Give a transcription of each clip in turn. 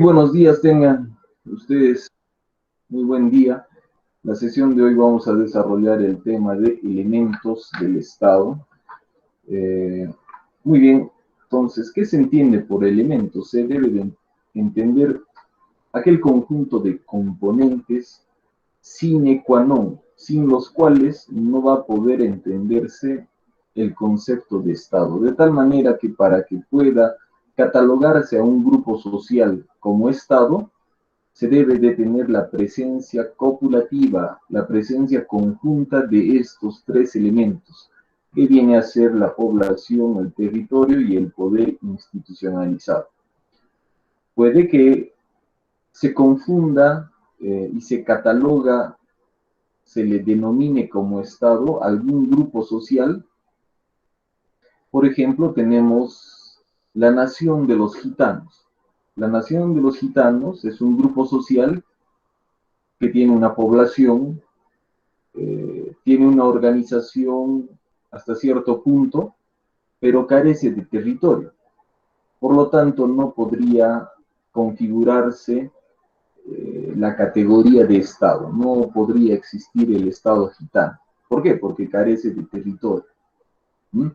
Buenos días, tengan ustedes muy buen día. La sesión de hoy vamos a desarrollar el tema de elementos del Estado. Eh, Muy bien, entonces, ¿qué se entiende por elementos? Se debe de entender aquel conjunto de componentes sine qua non, sin los cuales no va a poder entenderse el concepto de Estado, de tal manera que para que pueda catalogarse a un grupo social como Estado, se debe de tener la presencia copulativa, la presencia conjunta de estos tres elementos, que viene a ser la población, el territorio y el poder institucionalizado. Puede que se confunda y se cataloga, se le denomine como Estado algún grupo social. Por ejemplo, tenemos la nación de los gitanos. La nación de los gitanos es un grupo social que tiene una población, tiene una organización hasta cierto punto, pero carece de territorio. Por lo tanto, no podría configurarse la categoría de Estado, no podría existir el Estado gitano. ¿Por qué? Porque carece de territorio. ¿Mm?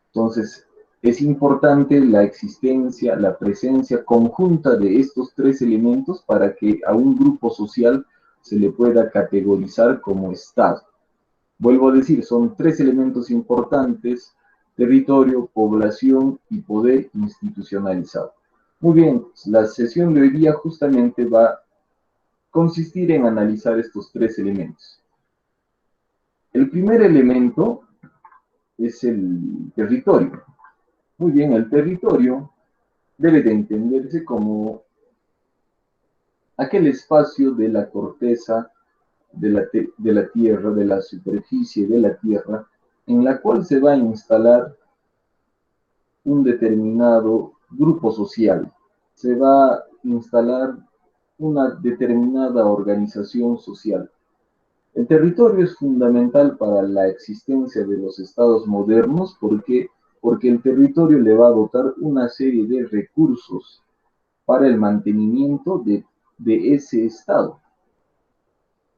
Entonces, es importante la existencia, la presencia conjunta de estos tres elementos para que a un grupo social se le pueda categorizar como Estado. Vuelvo a decir, son tres elementos importantes: territorio, población y poder institucionalizado. Muy bien, la sesión de hoy día justamente va a consistir en analizar estos tres elementos. El primer elemento es el territorio. Muy bien, el territorio debe de entenderse como aquel espacio de la corteza de la tierra, de la superficie de la tierra, en la cual se va a instalar un determinado grupo social, se va a instalar una determinada organización social. El territorio es fundamental para la existencia de los estados modernos porque el territorio le va a dotar una serie de recursos para el mantenimiento de ese estado.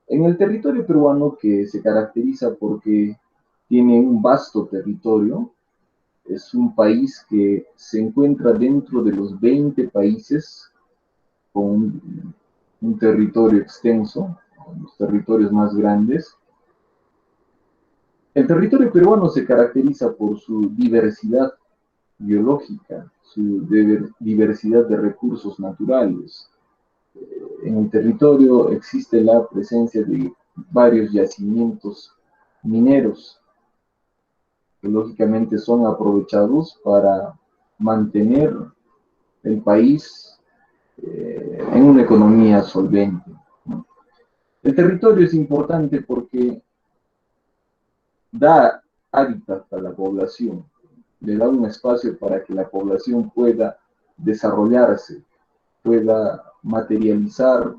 En el territorio peruano, que se caracteriza porque tiene un vasto territorio, es un país que se encuentra dentro de los 20 países con un territorio extenso, los territorios más grandes. El territorio peruano se caracteriza por su diversidad biológica, su diversidad de recursos naturales. En el territorio existe la presencia de varios yacimientos mineros que lógicamente son aprovechados para mantener el país en una economía solvente. El territorio es importante porque da hábitat a la población, le da un espacio para que la población pueda desarrollarse, pueda materializar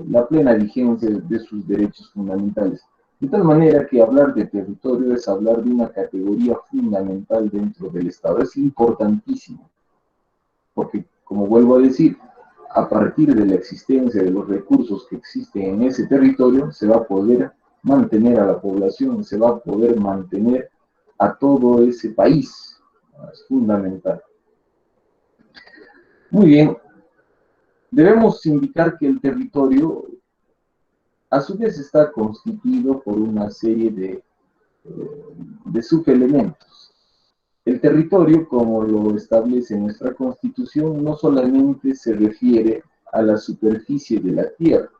la plena vigencia de sus derechos fundamentales. De tal manera que hablar de territorio es hablar de una categoría fundamental dentro del Estado. Es importantísimo, porque, como vuelvo a decir, a partir de la existencia de los recursos que existen en ese territorio, se va a poder mantener a la población, se va a poder mantener a todo ese país. Es fundamental. Muy bien, debemos indicar que el territorio a su vez está constituido por una serie de subelementos. El territorio, como lo establece nuestra Constitución, no solamente se refiere a la superficie de la tierra,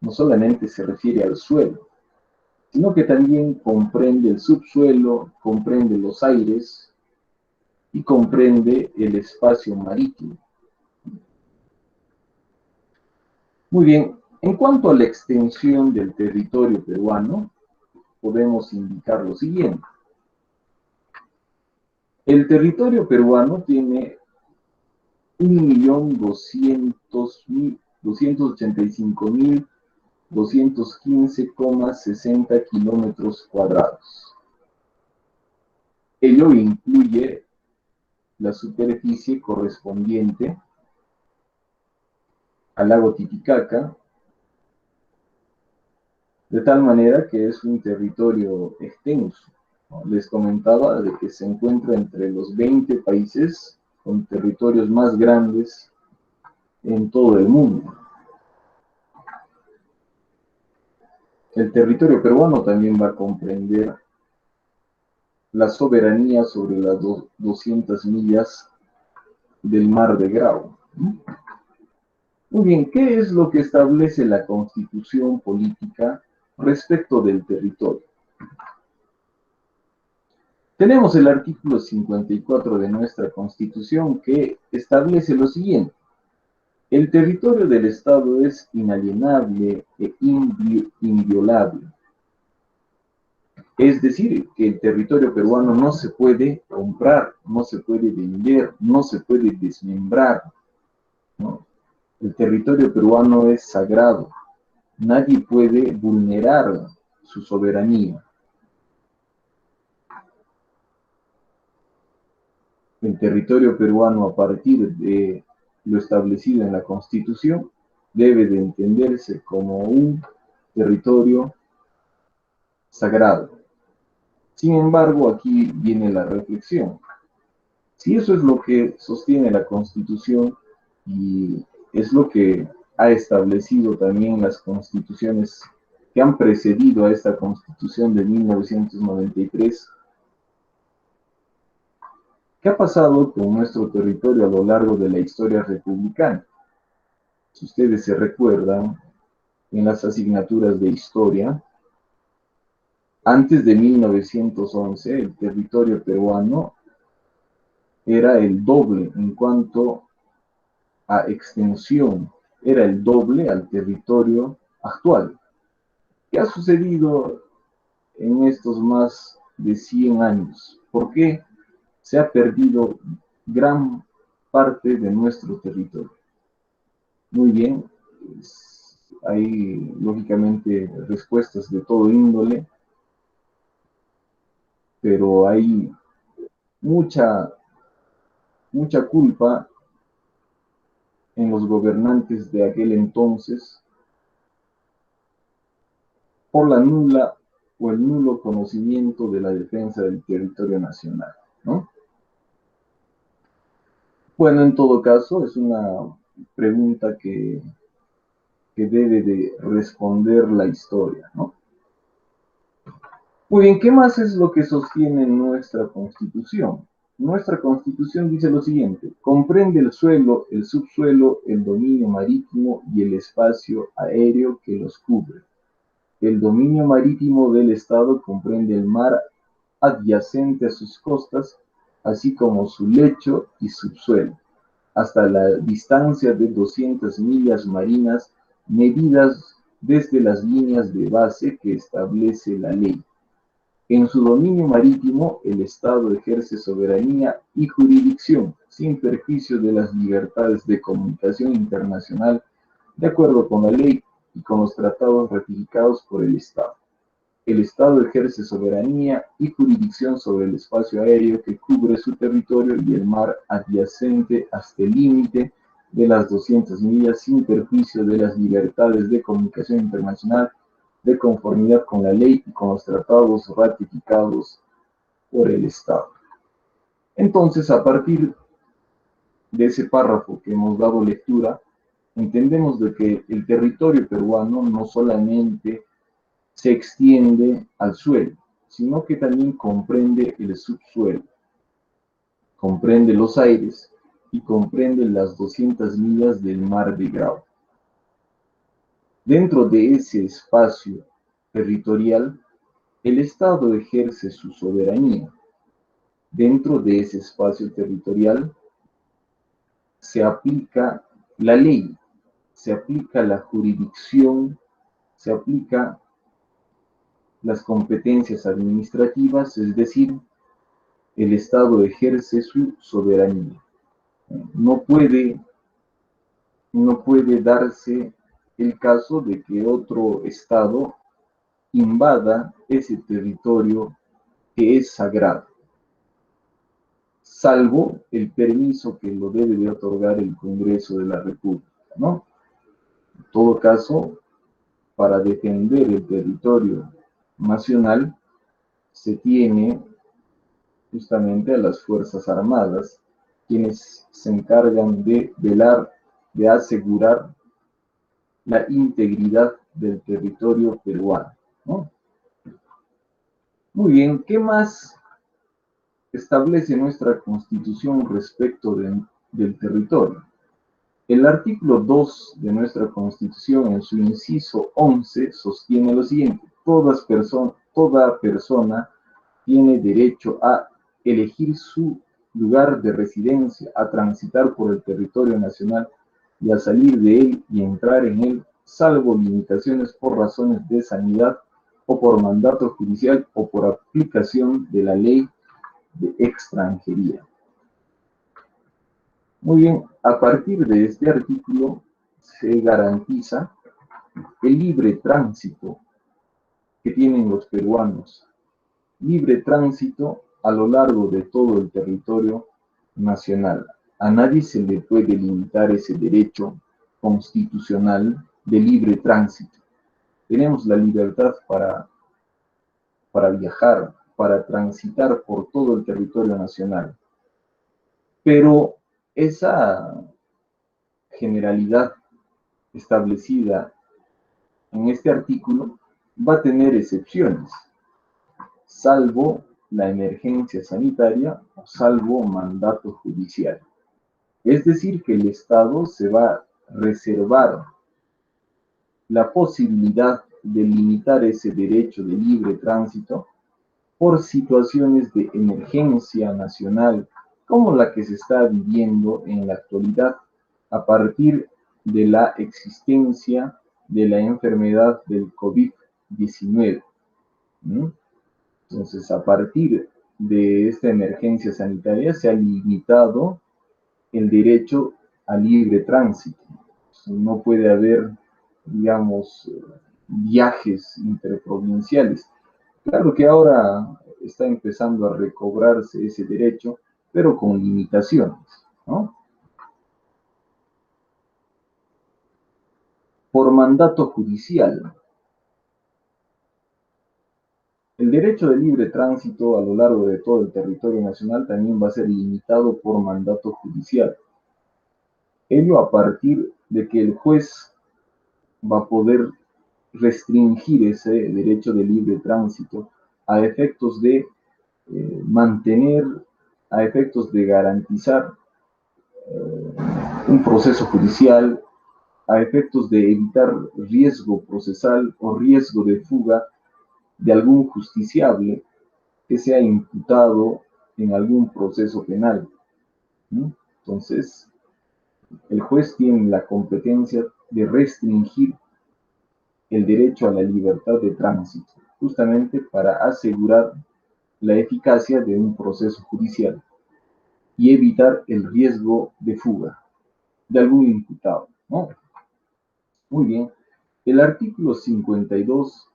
no solamente se refiere al suelo, sino que también comprende el subsuelo, comprende los aires y comprende el espacio marítimo. Muy bien, en cuanto a la extensión del territorio peruano, podemos indicar lo siguiente. El territorio peruano tiene 1.285.215,60 kilómetros cuadrados. Ello incluye la superficie correspondiente al lago Titicaca, de tal manera que es un territorio extenso, ¿no? Les comentaba de que se encuentra entre los 20 países con territorios más grandes en todo el mundo. El territorio peruano también va a comprender la soberanía sobre las 200 millas del Mar de Grau. Muy bien, ¿qué es lo que establece la Constitución política respecto del territorio? Tenemos el artículo 54 de nuestra Constitución que establece lo siguiente. El territorio del Estado es inalienable e inviolable. Es decir, que el territorio peruano no se puede comprar, no se puede vender, no se puede desmembrar, ¿no? El territorio peruano es sagrado. Nadie puede vulnerar su soberanía. El territorio peruano, a partir de lo establecido en la Constitución, debe de entenderse como un territorio sagrado. Sin embargo, aquí viene la reflexión. Si eso es lo que sostiene la Constitución y es lo que ha establecido también las constituciones que han precedido a esta Constitución de 1993, ¿qué ha pasado con nuestro territorio a lo largo de la historia republicana? Si ustedes se recuerdan, en las asignaturas de historia, antes de 1911, el territorio peruano era el doble en cuanto a extensión, era el doble al territorio actual. ¿Qué ha sucedido en estos más de 100 años? ¿Por qué se ha perdido gran parte de nuestro territorio? Muy bien, hay lógicamente respuestas de todo índole, pero hay mucha culpa en los gobernantes de aquel entonces por la nula o el nulo conocimiento de la defensa del territorio nacional, ¿no? Bueno, en todo caso, es una pregunta que debe de responder la historia, ¿no? Muy bien, ¿qué más es lo que sostiene nuestra Constitución? Nuestra Constitución dice lo siguiente: comprende el suelo, el subsuelo, el dominio marítimo y el espacio aéreo que los cubre. El dominio marítimo del Estado comprende el mar adyacente a sus costas, así como su lecho y subsuelo, hasta la distancia de 200 millas marinas medidas desde las líneas de base que establece la ley. En su dominio marítimo, el Estado ejerce soberanía y jurisdicción, sin perjuicio de las libertades de comunicación internacional, de acuerdo con la ley y con los tratados ratificados por el Estado. El Estado ejerce soberanía y jurisdicción sobre el espacio aéreo que cubre su territorio y el mar adyacente hasta el límite de las 200 millas, sin perjuicio de las libertades de comunicación internacional, de conformidad con la ley y con los tratados ratificados por el Estado. Entonces, a partir de ese párrafo que hemos dado lectura, entendemos de que el territorio peruano no solamente se extiende al suelo, sino que también comprende el subsuelo, comprende los aires y comprende las 200 millas del Mar de Grau. Dentro de ese espacio territorial, el Estado ejerce su soberanía. Dentro de ese espacio territorial se aplica la ley, se aplica la jurisdicción, se aplica las competencias administrativas, es decir, el Estado ejerce su soberanía. No puede darse el caso de que otro Estado invada ese territorio que es sagrado, salvo el permiso que lo debe de otorgar el Congreso de la República, ¿no? En todo caso, para defender el territorio nacional, se tiene justamente a las Fuerzas Armadas, quienes se encargan de velar, de asegurar la integridad del territorio peruano, ¿no? Muy bien, ¿qué más establece nuestra Constitución respecto del territorio? El artículo 2 de nuestra Constitución, en su inciso 11, sostiene lo siguiente: toda persona tiene derecho a elegir su lugar de residencia, a transitar por el territorio nacional y a salir de él y entrar en él, salvo limitaciones por razones de sanidad o por mandato judicial o por aplicación de la ley de extranjería. Muy bien, a partir de este artículo se garantiza el libre tránsito que tienen los peruanos, libre tránsito a lo largo de todo el territorio nacional. A nadie se le puede limitar ese derecho constitucional de libre tránsito. Tenemos la libertad para viajar, para transitar por todo el territorio nacional. Pero esa generalidad establecida en este artículo va a tener excepciones, salvo la emergencia sanitaria o salvo mandato judicial. Es decir, que el Estado se va a reservar la posibilidad de limitar ese derecho de libre tránsito por situaciones de emergencia nacional, como la que se está viviendo en la actualidad a partir de la existencia de la enfermedad del COVID-19. Entonces, a partir de esta emergencia sanitaria se ha limitado el derecho a libre tránsito. No puede haber, digamos, viajes interprovinciales. Claro que ahora está empezando a recobrarse ese derecho, pero con limitaciones, ¿no? Por mandato judicial. El derecho de libre tránsito a lo largo de todo el territorio nacional también va a ser limitado por mandato judicial. Ello a partir de que el juez va a poder restringir ese derecho de libre tránsito a efectos de mantener, a efectos de garantizar un proceso judicial, a efectos de evitar riesgo procesal o riesgo de fuga de algún justiciable que sea imputado en algún proceso penal. Entonces, el juez tiene la competencia de restringir el derecho a la libertad de tránsito, justamente para asegurar la eficacia de un proceso judicial y evitar el riesgo de fuga de algún imputado, ¿no? Muy bien. El artículo 52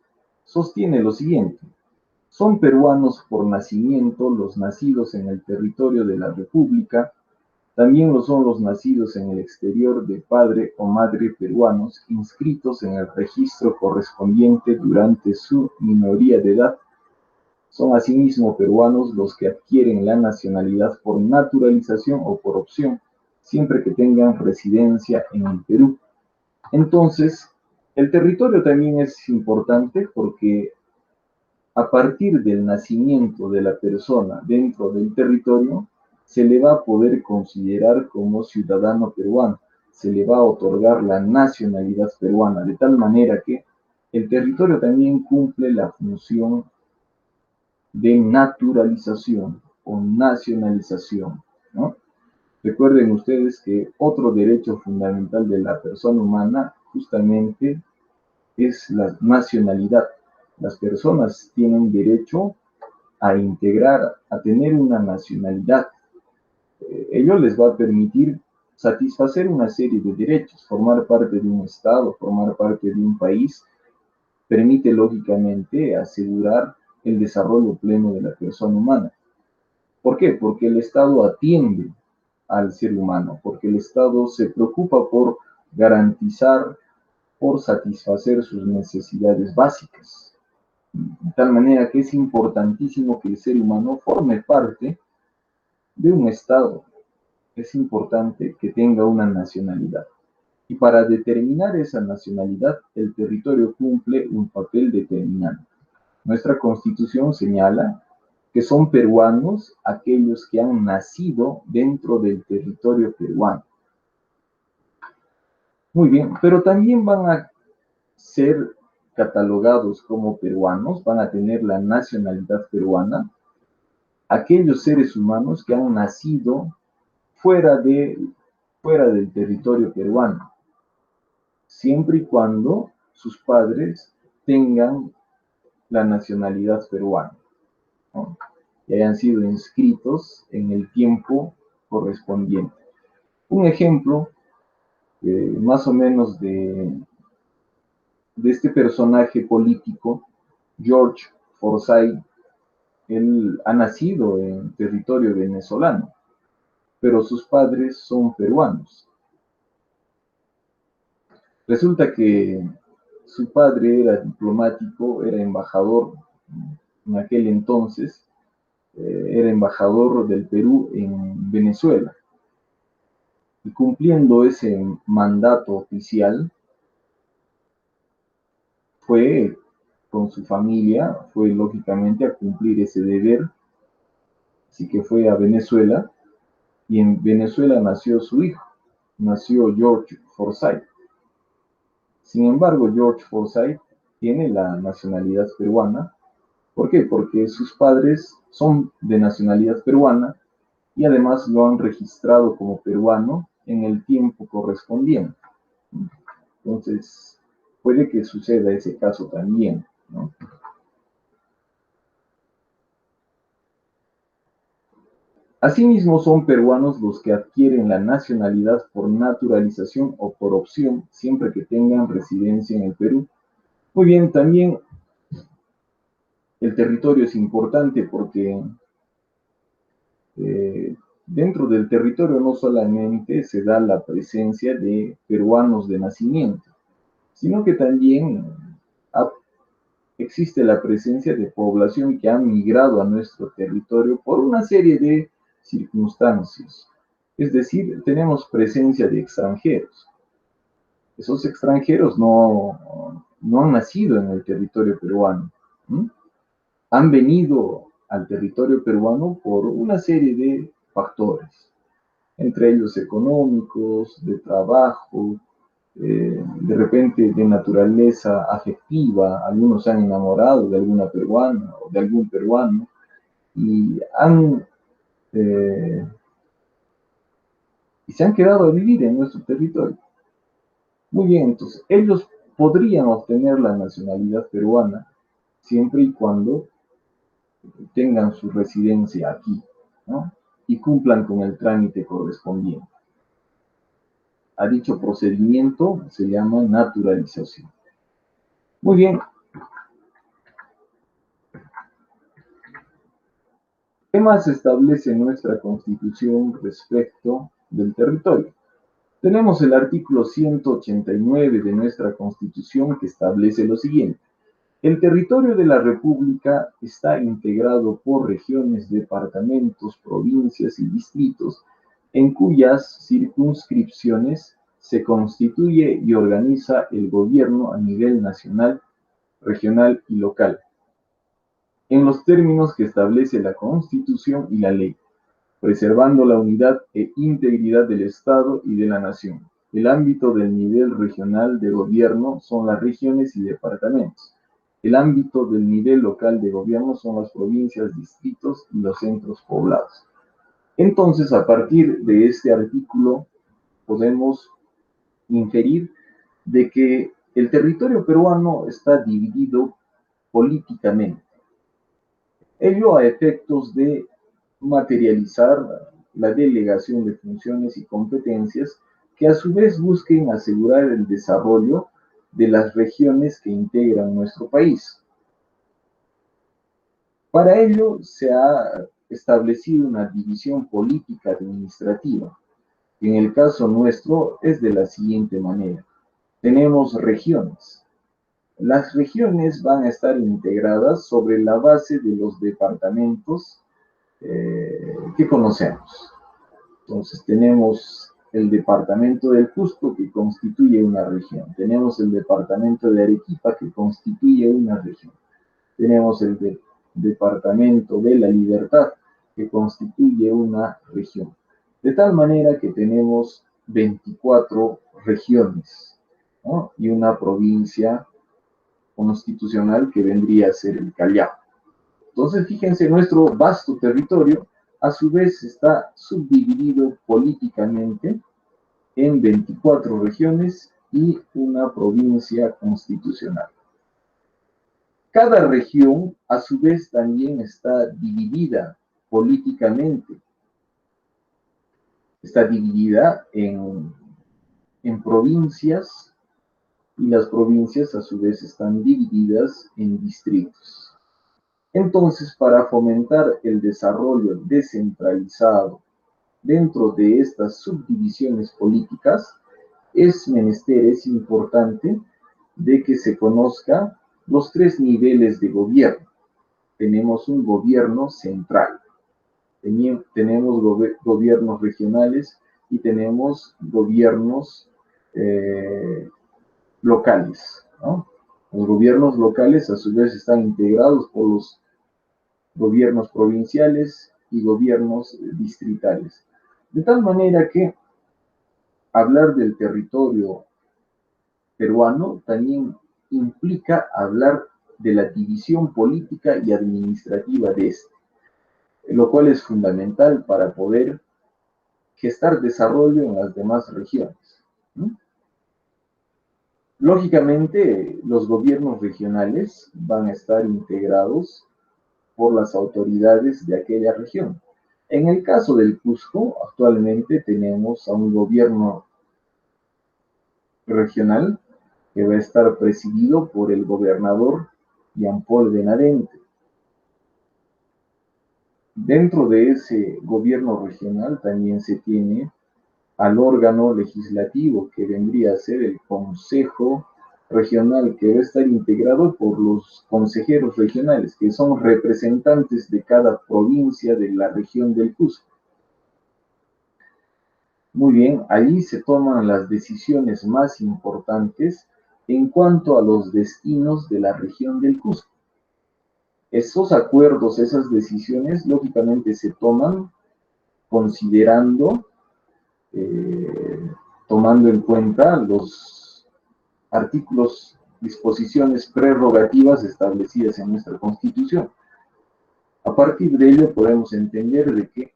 sostiene lo siguiente: son peruanos por nacimiento los nacidos en el territorio de la República, también lo son los nacidos en el exterior de padre o madre peruanos, inscritos en el registro correspondiente durante su minoría de edad. Son asimismo peruanos los que adquieren la nacionalidad por naturalización o por opción, siempre que tengan residencia en el Perú. Entonces, el territorio también es importante porque a partir del nacimiento de la persona dentro del territorio, se le va a poder considerar como ciudadano peruano, se le va a otorgar la nacionalidad peruana, de tal manera que el territorio también cumple la función de naturalización o nacionalización, ¿no? Recuerden ustedes que otro derecho fundamental de la persona humana justamente es la nacionalidad. Las personas tienen derecho a integrar, a tener una nacionalidad. Ello les va a permitir satisfacer una serie de derechos, formar parte de un Estado, formar parte de un país, permite lógicamente asegurar el desarrollo pleno de la persona humana. ¿Por qué? Porque el Estado atiende al ser humano, porque el Estado se preocupa por garantizar por satisfacer sus necesidades básicas. De tal manera que es importantísimo que el ser humano forme parte de un Estado. Es importante que tenga una nacionalidad. Y para determinar esa nacionalidad, el territorio cumple un papel determinante. Nuestra Constitución señala que son peruanos aquellos que han nacido dentro del territorio peruano. Muy bien, pero también van a ser catalogados como peruanos, van a tener la nacionalidad peruana, aquellos seres humanos que han nacido fuera del territorio peruano, siempre y cuando sus padres tengan la nacionalidad peruana, ¿no? Y hayan sido inscritos en el tiempo correspondiente. Un ejemplo más o menos de este personaje político, George Forsyth. Él ha nacido en territorio venezolano, pero sus padres son peruanos. Resulta que su padre era diplomático, era embajador en aquel entonces, era embajador del Perú en Venezuela. Y cumpliendo ese mandato oficial, fue con su familia, fue lógicamente a cumplir ese deber, así que fue a Venezuela, y en Venezuela nació su hijo, nació George Forsyth. Sin embargo, George Forsyth tiene la nacionalidad peruana. ¿Por qué? Porque sus padres son de nacionalidad peruana y además lo han registrado como peruano en el tiempo correspondiente. Entonces, puede que suceda ese caso también, ¿no? Asimismo, son peruanos los que adquieren la nacionalidad por naturalización o por opción, siempre que tengan residencia en el Perú. Muy bien, también el territorio es importante porque dentro del territorio no solamente se da la presencia de peruanos de nacimiento, sino que también existe la presencia de población que ha migrado a nuestro territorio por una serie de circunstancias. Es decir, tenemos presencia de extranjeros. Esos extranjeros no han nacido en el territorio peruano. Han venido al territorio peruano por una serie de factores, entre ellos económicos, de trabajo, de repente de naturaleza afectiva. Algunos se han enamorado de alguna peruana o de algún peruano eh, y se han quedado a vivir en nuestro territorio. Muy bien, entonces ellos podrían obtener la nacionalidad peruana siempre y cuando tengan su residencia aquí, ¿no? Y cumplan con el trámite correspondiente. A dicho procedimiento se llama naturalización. Muy bien. ¿Qué más establece nuestra Constitución respecto del territorio? Tenemos el artículo 189 de nuestra Constitución que establece lo siguiente. El territorio de la República está integrado por regiones, departamentos, provincias y distritos, en cuyas circunscripciones se constituye y organiza el gobierno a nivel nacional, regional y local, en los términos que establece la Constitución y la ley, preservando la unidad e integridad del Estado y de la nación. El ámbito del nivel regional de gobierno son las regiones y departamentos. El ámbito del nivel local de gobierno son las provincias, distritos y los centros poblados. Entonces, a partir de este artículo, podemos inferir de que el territorio peruano está dividido políticamente. Ello a efectos de materializar la delegación de funciones y competencias que a su vez busquen asegurar el desarrollo de las regiones que integran nuestro país. Para ello se ha establecido una división política administrativa, que en el caso nuestro es de la siguiente manera. tenemos regiones. Las regiones van a estar integradas sobre la base de los departamentos que conocemos. Entonces tenemos el departamento del Cusco, que constituye una región. Tenemos el departamento de Arequipa, que constituye una región. Tenemos el departamento de La Libertad, que constituye una región. De tal manera que tenemos 24 regiones, ¿no? Y una provincia constitucional que vendría a ser el Callao. Entonces, fíjense, nuestro vasto territorio a su vez está subdividido políticamente en 24 regiones y una provincia constitucional. Cada región a su vez también está dividida políticamente. Está dividida en provincias y las provincias a su vez están divididas en distritos. Entonces, para fomentar el desarrollo descentralizado dentro de estas subdivisiones políticas, es menester, es importante de que se conozca los tres niveles de gobierno. Tenemos un gobierno central, tenemos gobiernos regionales y tenemos gobiernos locales, ¿no? Los gobiernos locales a su vez están integrados por los gobiernos provinciales y gobiernos distritales. De tal manera que hablar del territorio peruano también implica hablar de la división política y administrativa de este, lo cual es fundamental para poder gestar desarrollo en las demás regiones. Lógicamente, los gobiernos regionales van a estar integrados por las autoridades de aquella región. En el caso del Cusco, actualmente tenemos a un gobierno regional que va a estar presidido por el gobernador Jean Paul Benavente. Dentro de ese gobierno regional también se tiene al órgano legislativo que vendría a ser el Consejo Regional, que va a estar integrado por los consejeros regionales, que son representantes de cada provincia de la región del Cusco. Muy bien, allí se toman las decisiones más importantes en cuanto a los destinos de la región del Cusco. Esos acuerdos, esas decisiones, lógicamente se toman considerando, tomando en cuenta los artículos, disposiciones prerrogativas establecidas en nuestra Constitución. A partir de ello podemos entender de que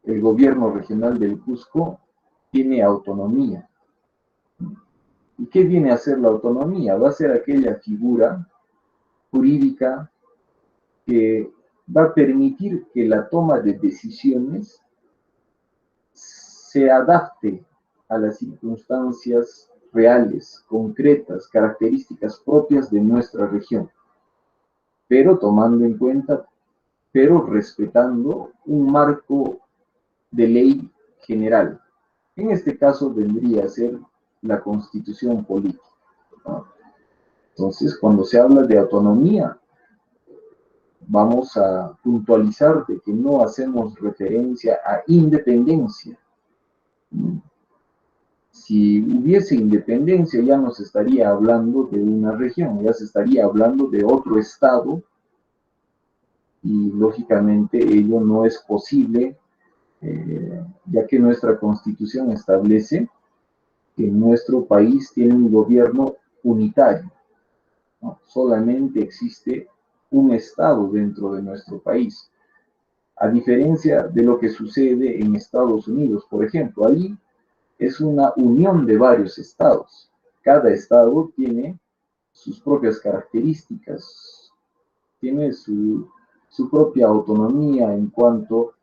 el gobierno regional del Cusco tiene autonomía. ¿Y qué viene a ser la autonomía? Va a ser aquella figura jurídica que va a permitir que la toma de decisiones se adapte a las circunstancias reales, concretas, características propias de nuestra región, pero tomando en cuenta, pero respetando un marco de ley general. En este caso vendría a ser la Constitución política, ¿no? Entonces, cuando se habla de autonomía, vamos a puntualizar de que no hacemos referencia a independencia. Si hubiese independencia, ya no se estaría hablando de una región, ya se estaría hablando de otro estado, y lógicamente ello no es posible, ya que nuestra Constitución establece que nuestro país tiene un gobierno unitario, ¿no? Solamente existe un estado dentro de nuestro país, a diferencia de lo que sucede en Estados Unidos, por ejemplo. Allí es una unión de varios estados. Cada estado tiene sus propias características, tiene su propia autonomía en cuanto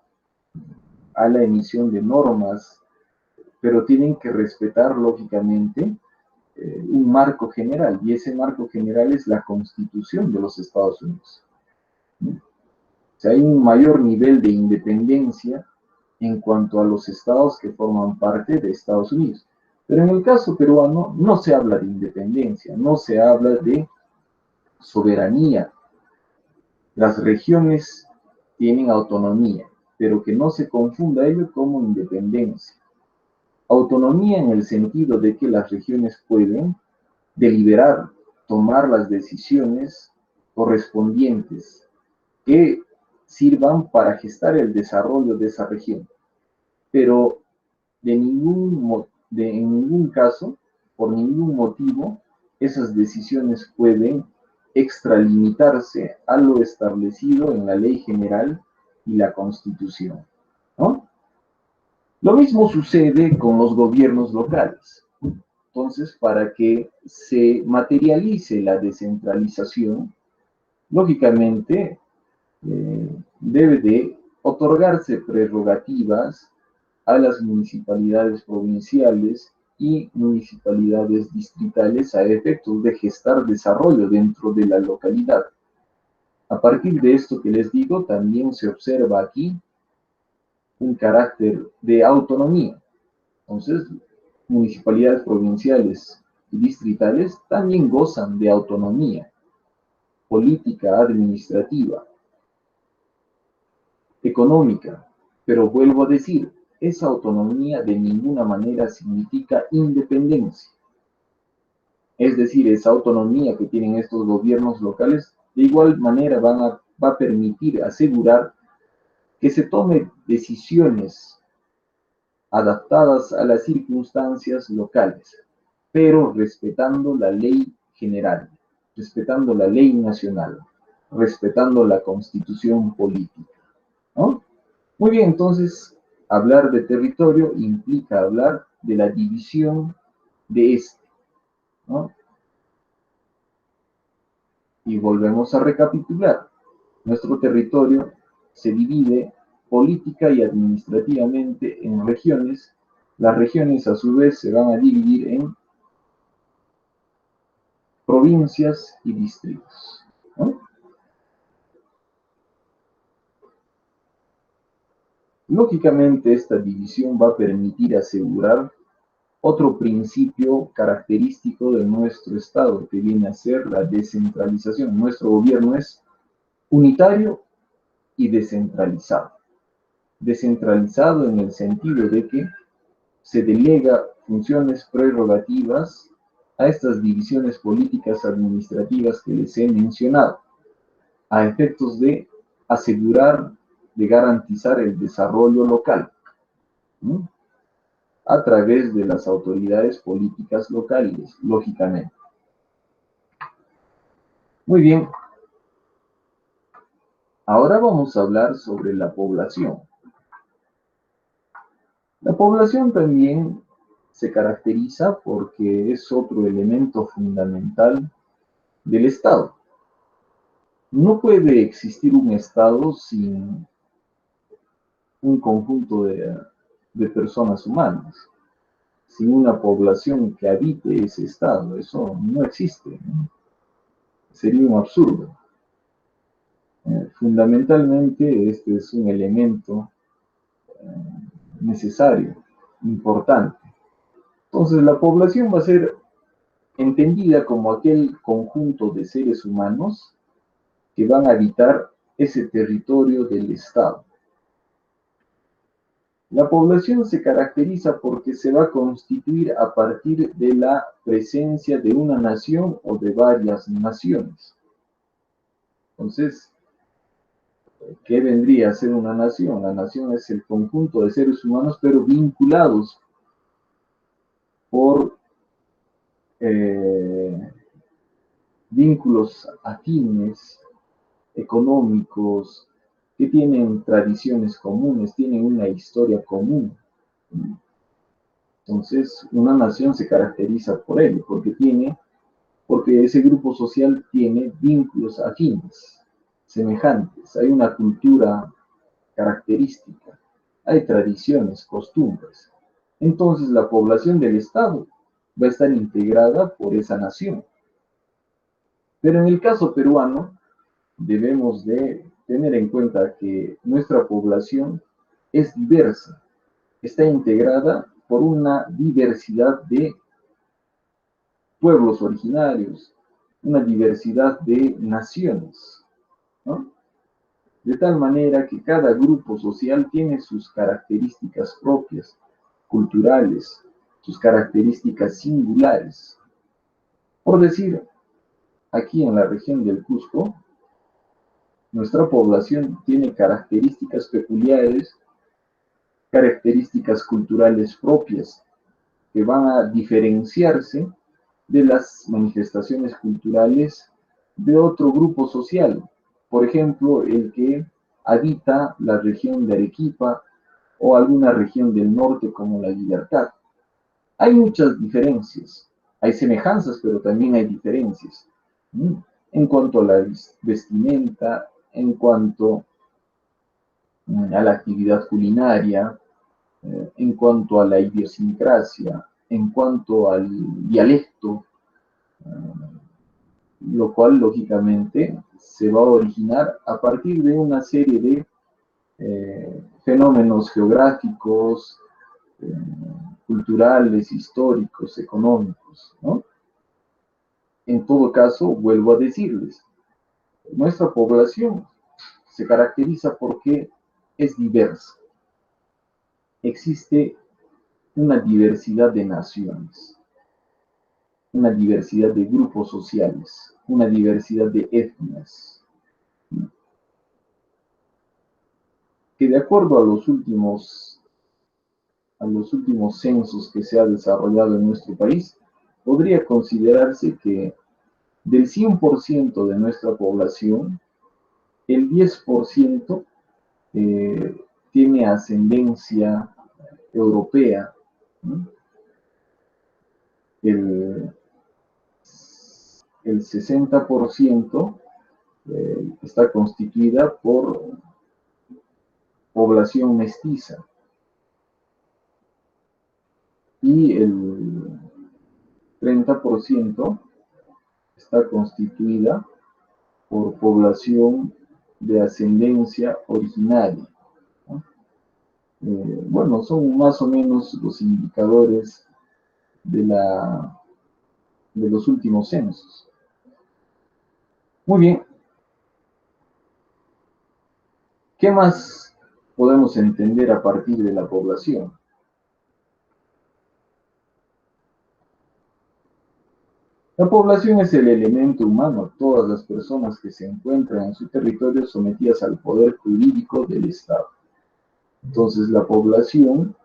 a la emisión de normas, pero tienen que respetar, lógicamente, un marco general, y ese marco general es la Constitución de los Estados Unidos. O sea, hay un mayor nivel de independencia en cuanto a los estados que forman parte de Estados Unidos. Pero en el caso peruano no se habla de independencia, no se habla de soberanía. Las regiones tienen autonomía, pero que no se confunda ello como independencia. Autonomía en el sentido de que las regiones pueden deliberar, tomar las decisiones correspondientes que sirvan para gestar el desarrollo de esa región, pero en ningún caso, por ningún motivo, esas decisiones pueden extralimitarse a lo establecido en la ley general y la Constitución, ¿no? Lo mismo sucede con los gobiernos locales. Entonces, para que se materialice la descentralización, lógicamente debe de otorgarse prerrogativas a las municipalidades provinciales y municipalidades distritales a efectos de gestar desarrollo dentro de la localidad. A partir de esto que les digo, también se observa aquí un carácter de autonomía. Entonces, municipalidades provinciales y distritales también gozan de autonomía política, administrativa, económica, pero vuelvo a decir, esa autonomía de ninguna manera significa independencia. Es decir, esa autonomía que tienen estos gobiernos locales, de igual manera va a permitir asegurar que se tomen decisiones adaptadas a las circunstancias locales, pero respetando la ley general, respetando la ley nacional, respetando la constitución política, ¿no? Muy bien, entonces, hablar de territorio implica hablar de la división de este, ¿no? Y volvemos a recapitular. Nuestro territorio se divide política y administrativamente en regiones. Las regiones a su vez se van a dividir en provincias y distritos, ¿no? Lógicamente, esta división va a permitir asegurar otro principio característico de nuestro Estado, que viene a ser la descentralización. Nuestro gobierno es unitario y descentralizado. Descentralizado en el sentido de que se delega funciones prerrogativas a estas divisiones políticas administrativas que les he mencionado, a efectos de asegurar, de garantizar el desarrollo local, ¿no? A través de las autoridades políticas locales, lógicamente. Muy bien, ahora vamos a hablar sobre la población. La población también se caracteriza porque es otro elemento fundamental del Estado. No puede existir un Estado sin un conjunto de personas humanas, sin una población que habite ese Estado. Eso no existe, ¿no? Sería un absurdo. Fundamentalmente, este es un elemento necesario, importante. Entonces, la población va a ser entendida como aquel conjunto de seres humanos que van a habitar ese territorio del Estado. La población se caracteriza porque se va a constituir a partir de la presencia de una nación o de varias naciones. Entonces, ¿qué vendría a ser una nación? La nación es el conjunto de seres humanos, pero vinculados por vínculos afines, económicos, que tienen tradiciones comunes, tienen una historia común. Entonces, una nación se caracteriza por ello, porque ese grupo social tiene vínculos afines, semejantes, hay una cultura característica, hay tradiciones, costumbres. Entonces, la población del Estado va a estar integrada por esa nación. Pero en el caso peruano, debemos de tener en cuenta que nuestra población es diversa, está integrada por una diversidad de pueblos originarios, una diversidad de naciones, ¿no? De tal manera que cada grupo social tiene sus características propias, culturales, sus características singulares. Por decir, aquí en la región del Cusco, nuestra población tiene características peculiares, características culturales propias, que van a diferenciarse de las manifestaciones culturales de otro grupo social. Por ejemplo, el que habita la región de Arequipa o alguna región del norte como la Libertad. Hay muchas diferencias, hay semejanzas, pero también hay diferencias. En cuanto a la vestimenta, en cuanto a la actividad culinaria, en cuanto a la idiosincrasia, en cuanto al dialecto, lo cual lógicamente se va a originar a partir de una serie de fenómenos geográficos, eh, culturales, históricos, económicos, ¿no? En todo caso, vuelvo a decirles, nuestra población se caracteriza porque es diversa. Existe una diversidad de naciones, una diversidad de grupos sociales, una diversidad de etnias, que de acuerdo a los últimos censos que se ha desarrollado en nuestro país, podría considerarse que del 100% de nuestra población, el 10% tiene ascendencia europea, ¿no? el, el 60% está constituida por población mestiza y el 30% está constituida por población de ascendencia originaria, ¿no? Bueno, son más o menos los indicadores de los últimos censos. Muy bien. ¿Qué más podemos entender a partir de la población? La población es el elemento humano, todas las personas que se encuentran en su territorio sometidas al poder jurídico del Estado. Entonces, la población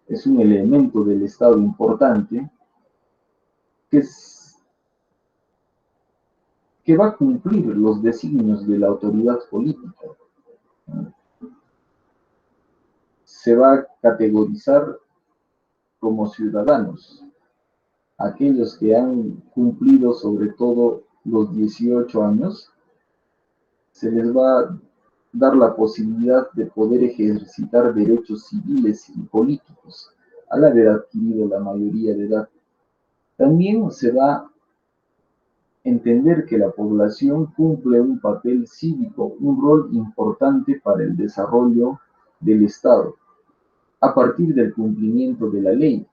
es un elemento del Estado importante que va a cumplir los designios de la autoridad política. Se va a categorizar como ciudadanos, aquellos que han cumplido sobre todo los 18 años, se les va a dar la posibilidad de poder ejercitar derechos civiles y políticos al haber adquirido la mayoría de edad. También se va a entender que la población cumple un papel cívico, un rol importante para el desarrollo del Estado, a partir del cumplimiento de la ley,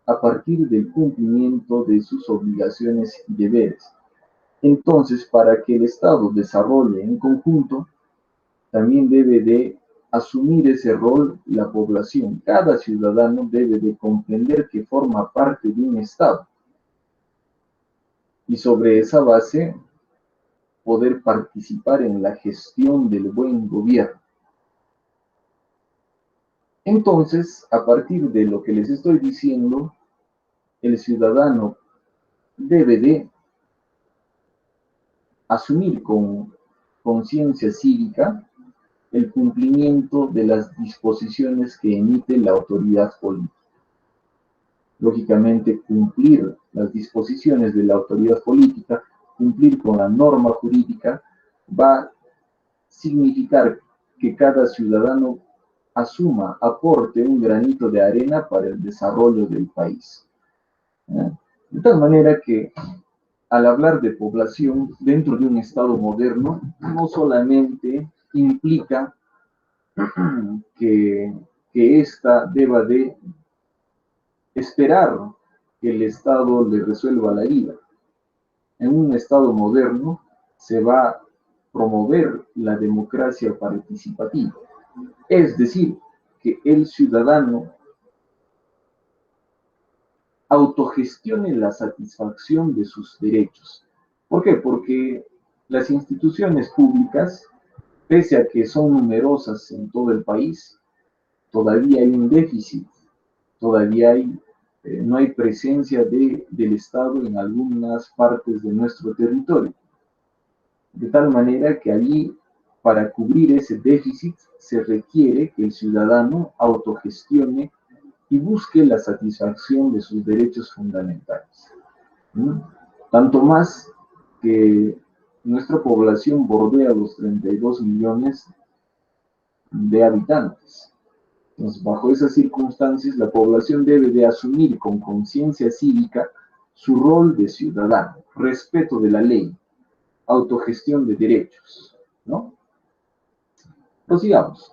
a partir del cumplimiento de sus obligaciones y deberes. Entonces, para que el Estado desarrolle en conjunto, también debe de asumir ese rol la población. Cada ciudadano debe de comprender que forma parte de un Estado y sobre esa base poder participar en la gestión del buen gobierno. Entonces, a partir de lo que les estoy diciendo, el ciudadano debe de asumir con conciencia cívica el cumplimiento de las disposiciones que emite la autoridad política. Lógicamente, cumplir las disposiciones de la autoridad política, cumplir con la norma jurídica, va a significar que cada ciudadano asuma, aporte un granito de arena para el desarrollo del país. De tal manera que al hablar de población dentro de un Estado moderno, no solamente implica que que ésta deba de esperar que el Estado le resuelva la vida. En un Estado moderno se va a promover la democracia participativa, es decir, que el ciudadano autogestione la satisfacción de sus derechos. ¿Por qué? Porque las instituciones públicas, pese a que son numerosas en todo el país, todavía hay un déficit, todavía no hay presencia del Estado en algunas partes de nuestro territorio. De tal manera que allí, para cubrir ese déficit, se requiere que el ciudadano autogestione y busque la satisfacción de sus derechos fundamentales. ¿No? Tanto más que nuestra población bordea los 32 millones de habitantes. Entonces, bajo esas circunstancias, la población debe de asumir con conciencia cívica su rol de ciudadano, respeto de la ley, autogestión de derechos, ¿no? Prosigamos.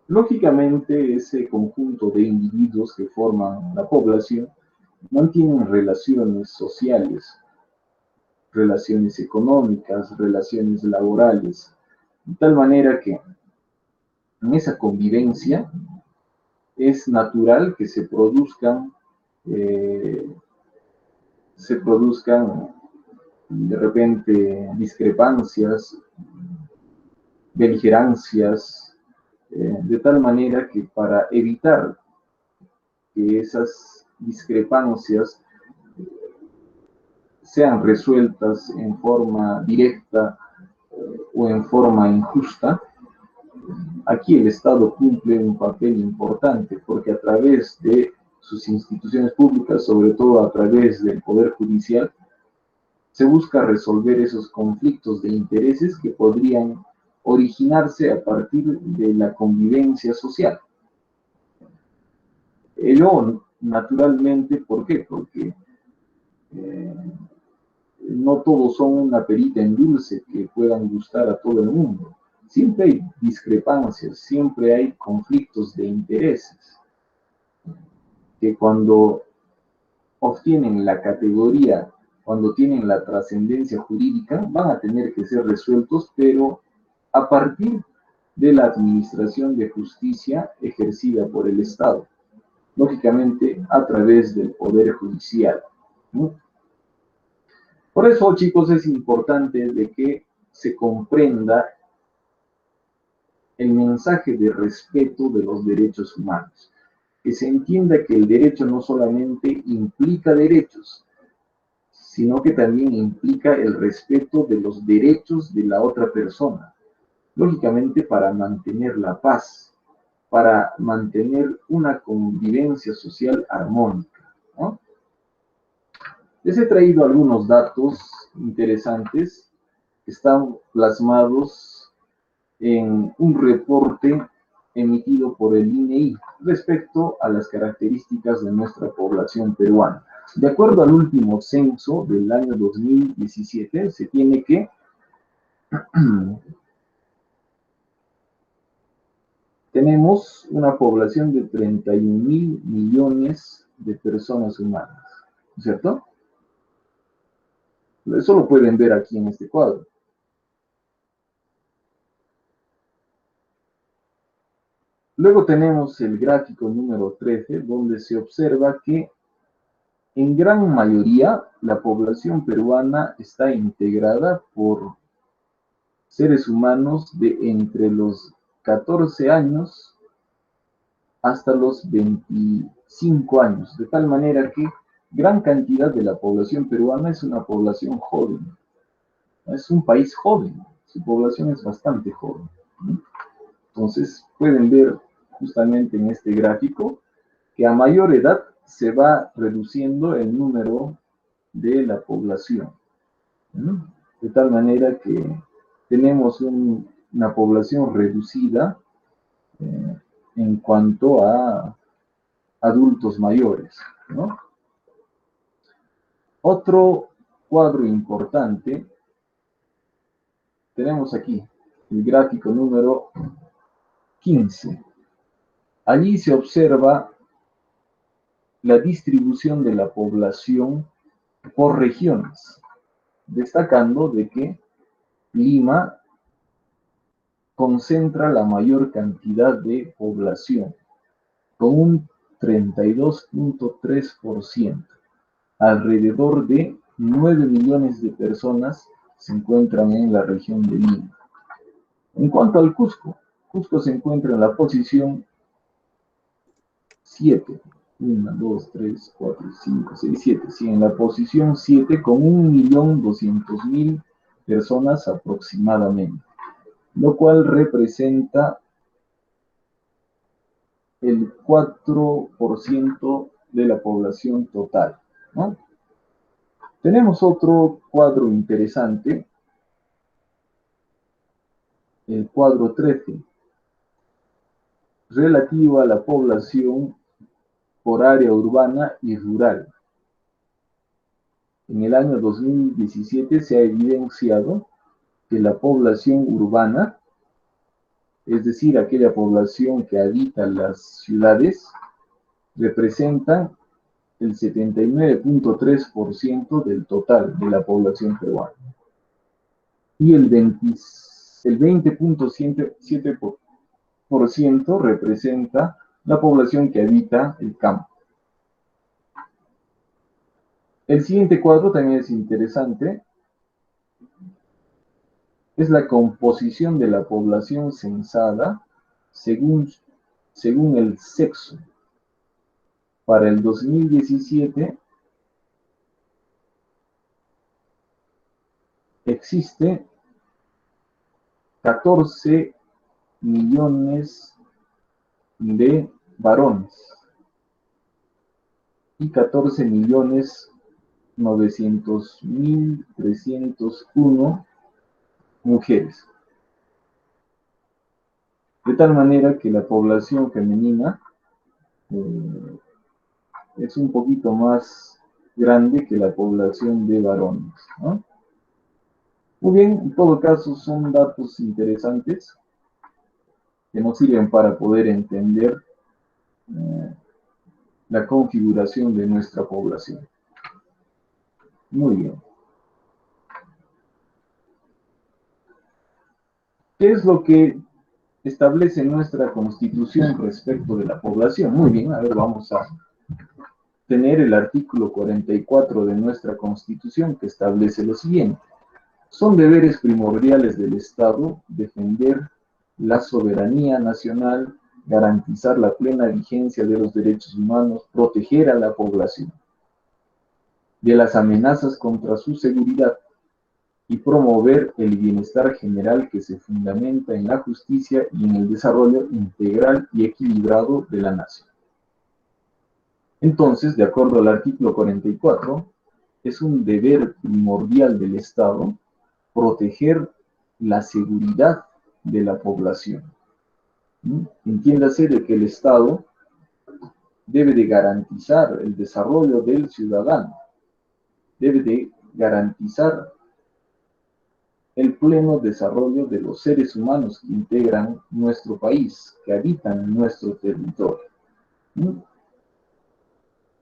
Lógicamente, ese conjunto de individuos que forman la población mantienen relaciones sociales, relaciones económicas, relaciones laborales, de tal manera que en esa convivencia es natural que eh, se produzcan de repente discrepancias, beligerancias, de tal manera que para evitar que esas discrepancias sean resueltas en forma directa o en forma injusta, aquí el Estado cumple un papel importante porque a través de sus instituciones públicas, sobre todo a través del Poder Judicial, se busca resolver esos conflictos de intereses que podrían originarse a partir de la convivencia social. Ello, naturalmente, ¿por qué? Porque no todos son una perita en dulce que puedan gustar a todo el mundo. Siempre hay discrepancias, siempre hay conflictos de intereses que cuando obtienen la categoría, cuando tienen la trascendencia jurídica, van a tener que ser resueltos, pero a partir de la administración de justicia ejercida por el Estado, lógicamente a través del Poder Judicial, ¿no? Por eso, chicos, es importante de que se comprenda el mensaje de respeto de los derechos humanos, que se entienda que el derecho no solamente implica derechos, sino que también implica el respeto de los derechos de la otra persona, lógicamente para mantener la paz, para mantener una convivencia social armónica, ¿no? Les he traído algunos datos interesantes que están plasmados en un reporte emitido por el INEI respecto a las características de nuestra población peruana. De acuerdo al último censo del año 2017, se tiene que tenemos una población de 31.000 millones de personas humanas, ¿cierto? Eso lo pueden ver aquí en este cuadro. Luego tenemos el gráfico número 13, donde se observa que en gran mayoría la población peruana está integrada por seres humanos de entre los 14 años hasta los 25 años, de tal manera que gran cantidad de la población peruana es una población joven. Es un país joven, su población es bastante joven. Entonces, pueden ver justamente en este gráfico que a mayor edad se va reduciendo el número de la población. De tal manera que tenemos una población reducida en cuanto a adultos mayores, ¿no? Otro cuadro importante tenemos aquí. el gráfico número 15. Allí se observa la distribución de la población por regiones, destacando de que Lima concentra la mayor cantidad de población, con un 32.3%. Alrededor de 9 millones de personas se encuentran en la región de Lima. En cuanto al Cusco, Cusco se encuentra en la posición 7. 1, 2, 3, 4, 5, 6, 7. Sí, en la posición 7 con 1.200.000 personas aproximadamente, lo cual representa el 4% de la población total, ¿no? Tenemos otro cuadro interesante, el cuadro 13, relativo a la población por área urbana y rural. En el año 2017 se ha evidenciado que la población urbana, es decir, aquella población que habita las ciudades, representa el 79.3% del total de la población peruana. Y el 20.7% representa la población que habita el campo. El siguiente cuadro también es interesante. Es la composición de la población censada según el sexo. Para el 2017 existe 14 millones de varones y 14.900.301 mujeres. De tal manera que la población femenina es un poquito más grande que la población de varones, ¿no? Muy bien, en todo caso son datos interesantes que nos sirven para poder entender la configuración de nuestra población. Muy bien. ¿Qué es lo que establece nuestra Constitución respecto de la población? Muy bien, a ver, vamos a tener el artículo 44 de nuestra Constitución que establece lo siguiente. Son deberes primordiales del Estado defender la soberanía nacional, garantizar la plena vigencia de los derechos humanos, proteger a la población de las amenazas contra su seguridad y promover el bienestar general que se fundamenta en la justicia y en el desarrollo integral y equilibrado de la nación. Entonces, de acuerdo al artículo 44, es un deber primordial del Estado proteger la seguridad de la población. Entiéndase de que el Estado debe de garantizar el desarrollo del ciudadano, debe de garantizar el pleno desarrollo de los seres humanos que integran nuestro país, que habitan nuestro territorio.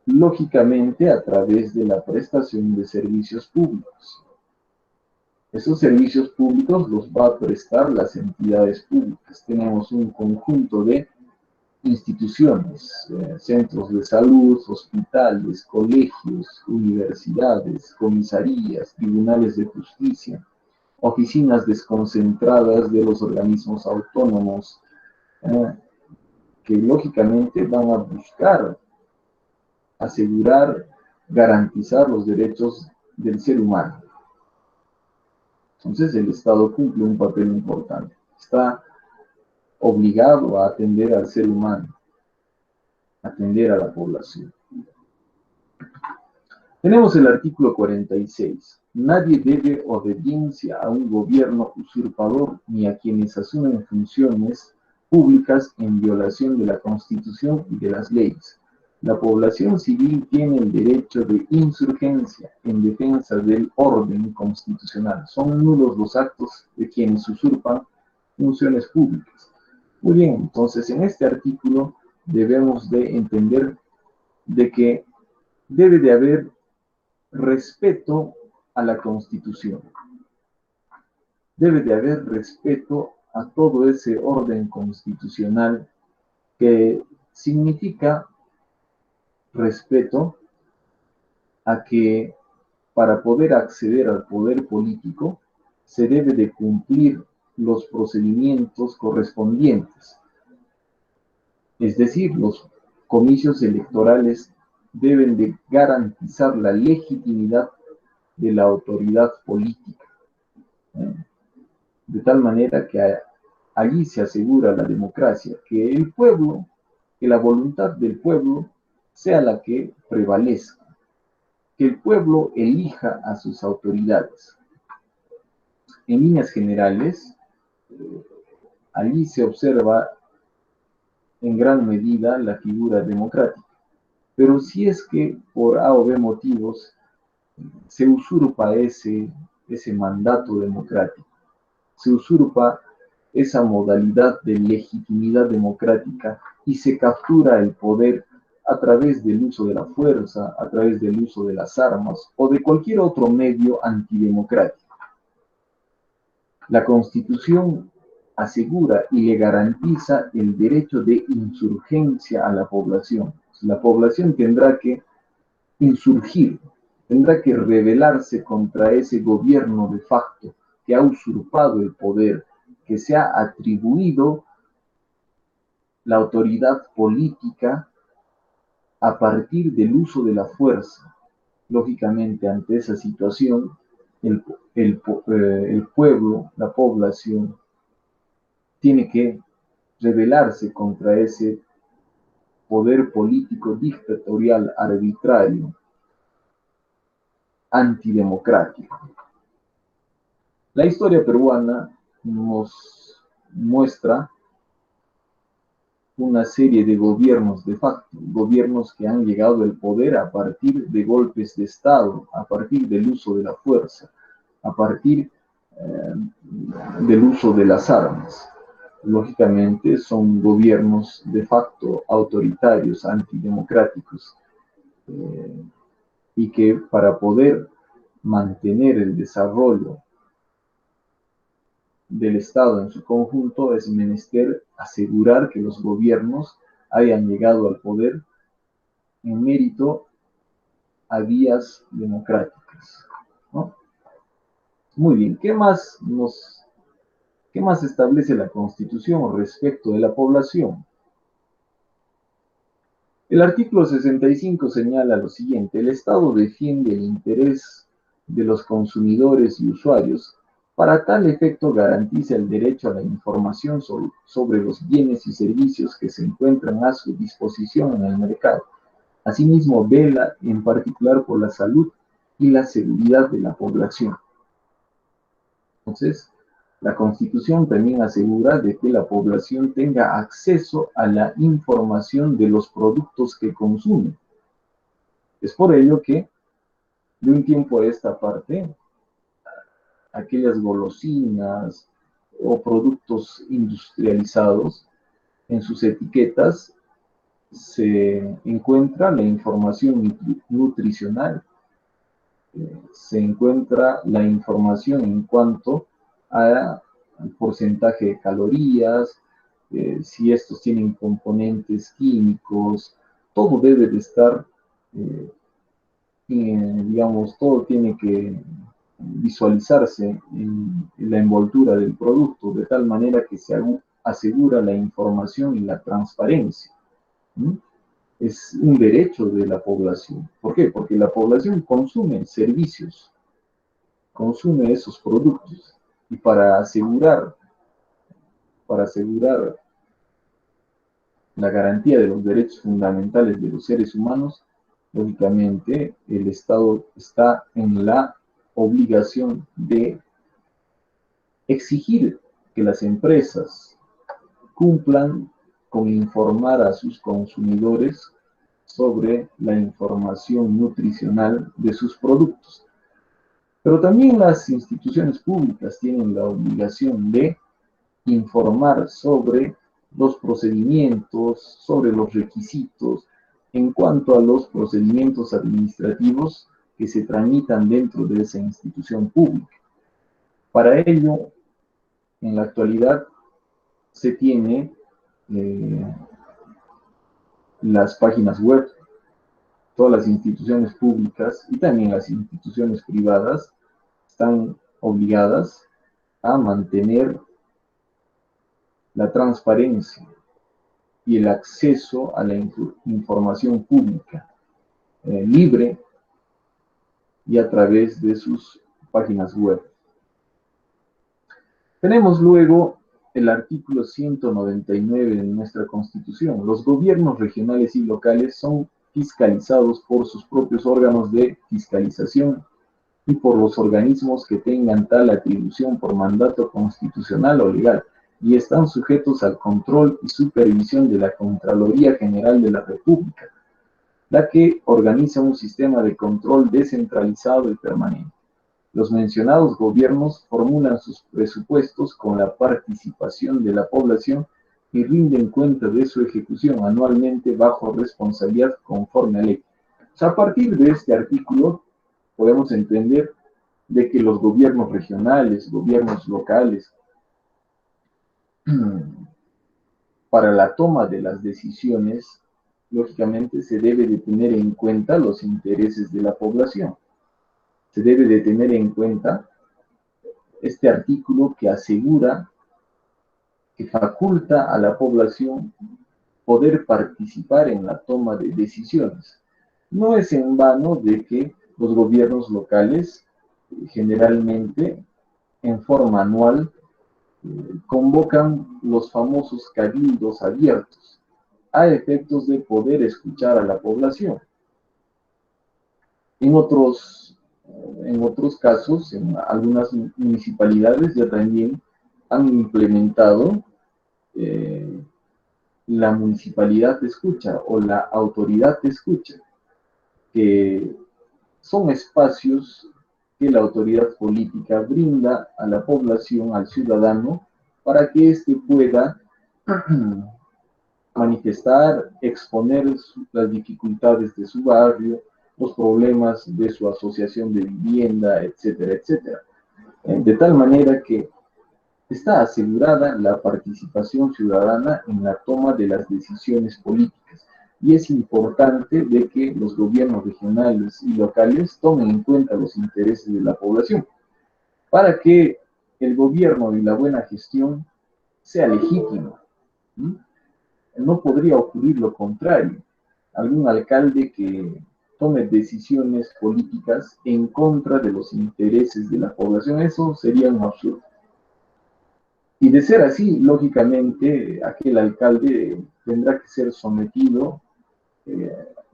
Lógicamente, a través de la prestación de servicios públicos. Esos servicios públicos los va a prestar las entidades públicas. Tenemos un conjunto de instituciones, centros de salud, hospitales, colegios, universidades, comisarías, tribunales de justicia, oficinas desconcentradas de los organismos autónomos, que lógicamente van a buscar asegurar, garantizar los derechos del ser humano. Entonces el Estado cumple un papel importante. Está obligado a atender al ser humano, atender a la población. Tenemos el artículo 46. Nadie debe obediencia a un gobierno usurpador ni a quienes asumen funciones públicas en violación de la Constitución y de las leyes. La población civil tiene el derecho de insurgencia en defensa del orden constitucional. Son nulos los actos de quienes usurpan funciones públicas. Muy bien, entonces en este artículo debemos de entender de que debe de haber respeto a la Constitución. Debe de haber respeto a todo ese orden constitucional que significa respeto a que para poder acceder al poder político se debe de cumplir los procedimientos correspondientes. Es decir, los comicios electorales deben de garantizar la legitimidad de la autoridad política, ¿eh? De tal manera que allí se asegura la democracia, que el pueblo, que la voluntad del pueblo sea la que prevalezca, que el pueblo elija a sus autoridades. En líneas generales, allí se observa en gran medida la figura democrática. Pero si es que por A o B motivos se usurpa ese mandato democrático, se usurpa esa modalidad de legitimidad democrática y se captura el poder a través del uso de la fuerza, a través del uso de las armas o de cualquier otro medio antidemocrático. La Constitución asegura y le garantiza el derecho de insurgencia a la población. La población tendrá que insurgir, tendrá que rebelarse contra ese gobierno de facto que ha usurpado el poder, que se ha atribuido la autoridad política a partir del uso de la fuerza. Lógicamente, ante esa situación, el pueblo, la población, tiene que rebelarse contra ese poder político dictatorial arbitrario, antidemocrático. La historia peruana nos muestra una serie de gobiernos de facto, gobiernos que han llegado al poder a partir de golpes de Estado, a partir del uso de la fuerza, a partir del uso de las armas. Lógicamente son gobiernos de facto autoritarios, antidemocráticos, y que para poder mantener el desarrollo del Estado en su conjunto es menester asegurar que los gobiernos hayan llegado al poder en mérito a vías democráticas, ¿no? Muy bien, ¿qué más establece la Constitución respecto de la población? El artículo 65 señala lo siguiente: el Estado defiende el interés de los consumidores y usuarios. Para tal efecto, garantiza el derecho a la información sobre los bienes y servicios que se encuentran a su disposición en el mercado. Asimismo, vela en particular por la salud y la seguridad de la población. Entonces, la Constitución también asegura de que la población tenga acceso a la información de los productos que consume. Es por ello que, de un tiempo a esta parte, aquellas golosinas o productos industrializados, en sus etiquetas se encuentra la información nutricional, se encuentra la información en cuanto al porcentaje de calorías, si estos tienen componentes químicos, todo debe de estar, digamos, todo tiene que visualizarse en la envoltura del producto, de tal manera que se asegura la información y la transparencia. ¿Mm? Es un derecho de la población. ¿Por qué? Porque la población consume servicios, consume esos productos, y para asegurar la garantía de los derechos fundamentales de los seres humanos, lógicamente el Estado está en la obligación de exigir que las empresas cumplan con informar a sus consumidores sobre la información nutricional de sus productos. Pero también las instituciones públicas tienen la obligación de informar sobre los procedimientos, sobre los requisitos, en cuanto a los procedimientos administrativos que se tramitan dentro de esa institución pública. Para ello, en la actualidad, se tiene las páginas web. Todas las instituciones públicas y también las instituciones privadas están obligadas a mantener la transparencia y el acceso a la información pública libre y a través de sus páginas web. Tenemos luego el artículo 199 de nuestra Constitución. Los gobiernos regionales y locales son fiscalizados por sus propios órganos de fiscalización y por los organismos que tengan tal atribución por mandato constitucional o legal, y están sujetos al control y supervisión de la Contraloría General de la República, la que organiza un sistema de control descentralizado y permanente. Los mencionados gobiernos formulan sus presupuestos con la participación de la población y rinden cuenta de su ejecución anualmente bajo responsabilidad conforme a ley. O sea, a partir de este artículo podemos entender de que los gobiernos regionales, gobiernos locales, para la toma de las decisiones, lógicamente se debe de tener en cuenta los intereses de la población. Se debe de tener en cuenta este artículo que asegura, que faculta a la población poder participar en la toma de decisiones. No es en vano de que los gobiernos locales generalmente en forma anual convocan los famosos cabildos abiertos a efectos de poder escuchar a la población. En otros casos, en algunas municipalidades ya también han implementado la municipalidad de escucha o la autoridad de escucha, que son espacios que la autoridad política brinda a la población, al ciudadano, para que éste pueda manifestar, exponer las dificultades de su barrio, los problemas de su asociación de vivienda, etcétera, etcétera. De tal manera que está asegurada la participación ciudadana en la toma de las decisiones políticas. Y es importante de que los gobiernos regionales y locales tomen en cuenta los intereses de la población, para que el gobierno y la buena gestión sea legítimo. No podría ocurrir lo contrario. Algún alcalde que tome decisiones políticas en contra de los intereses de la población, eso sería un absurdo. Y de ser así, lógicamente, aquel alcalde tendrá que ser sometido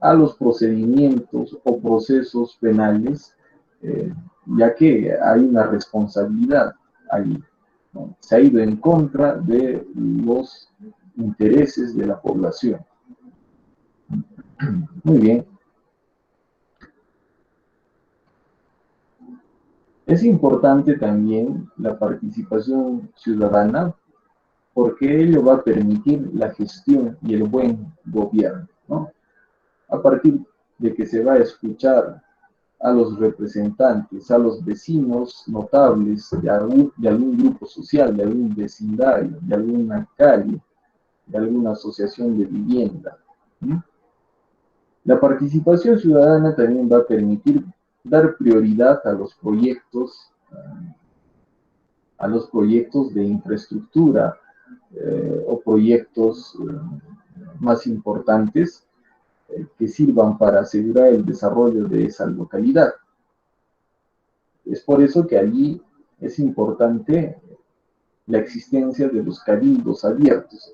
a los procedimientos o procesos penales, ya que hay una responsabilidad allí, ¿no? Se ha ido en contra de los intereses de la población. Muy bien. Es importante también la participación ciudadana porque ello va a permitir la gestión y el buen gobierno, ¿no? A partir de que se va a escuchar a los representantes, a los vecinos notables de algún grupo social, de algún vecindario, de alguna calle, de alguna asociación de vivienda. La participación ciudadana también va a permitir dar prioridad a los proyectos de infraestructura o proyectos más importantes que sirvan para asegurar el desarrollo de esa localidad. Es por eso que allí es importante la existencia de los cabildos abiertos,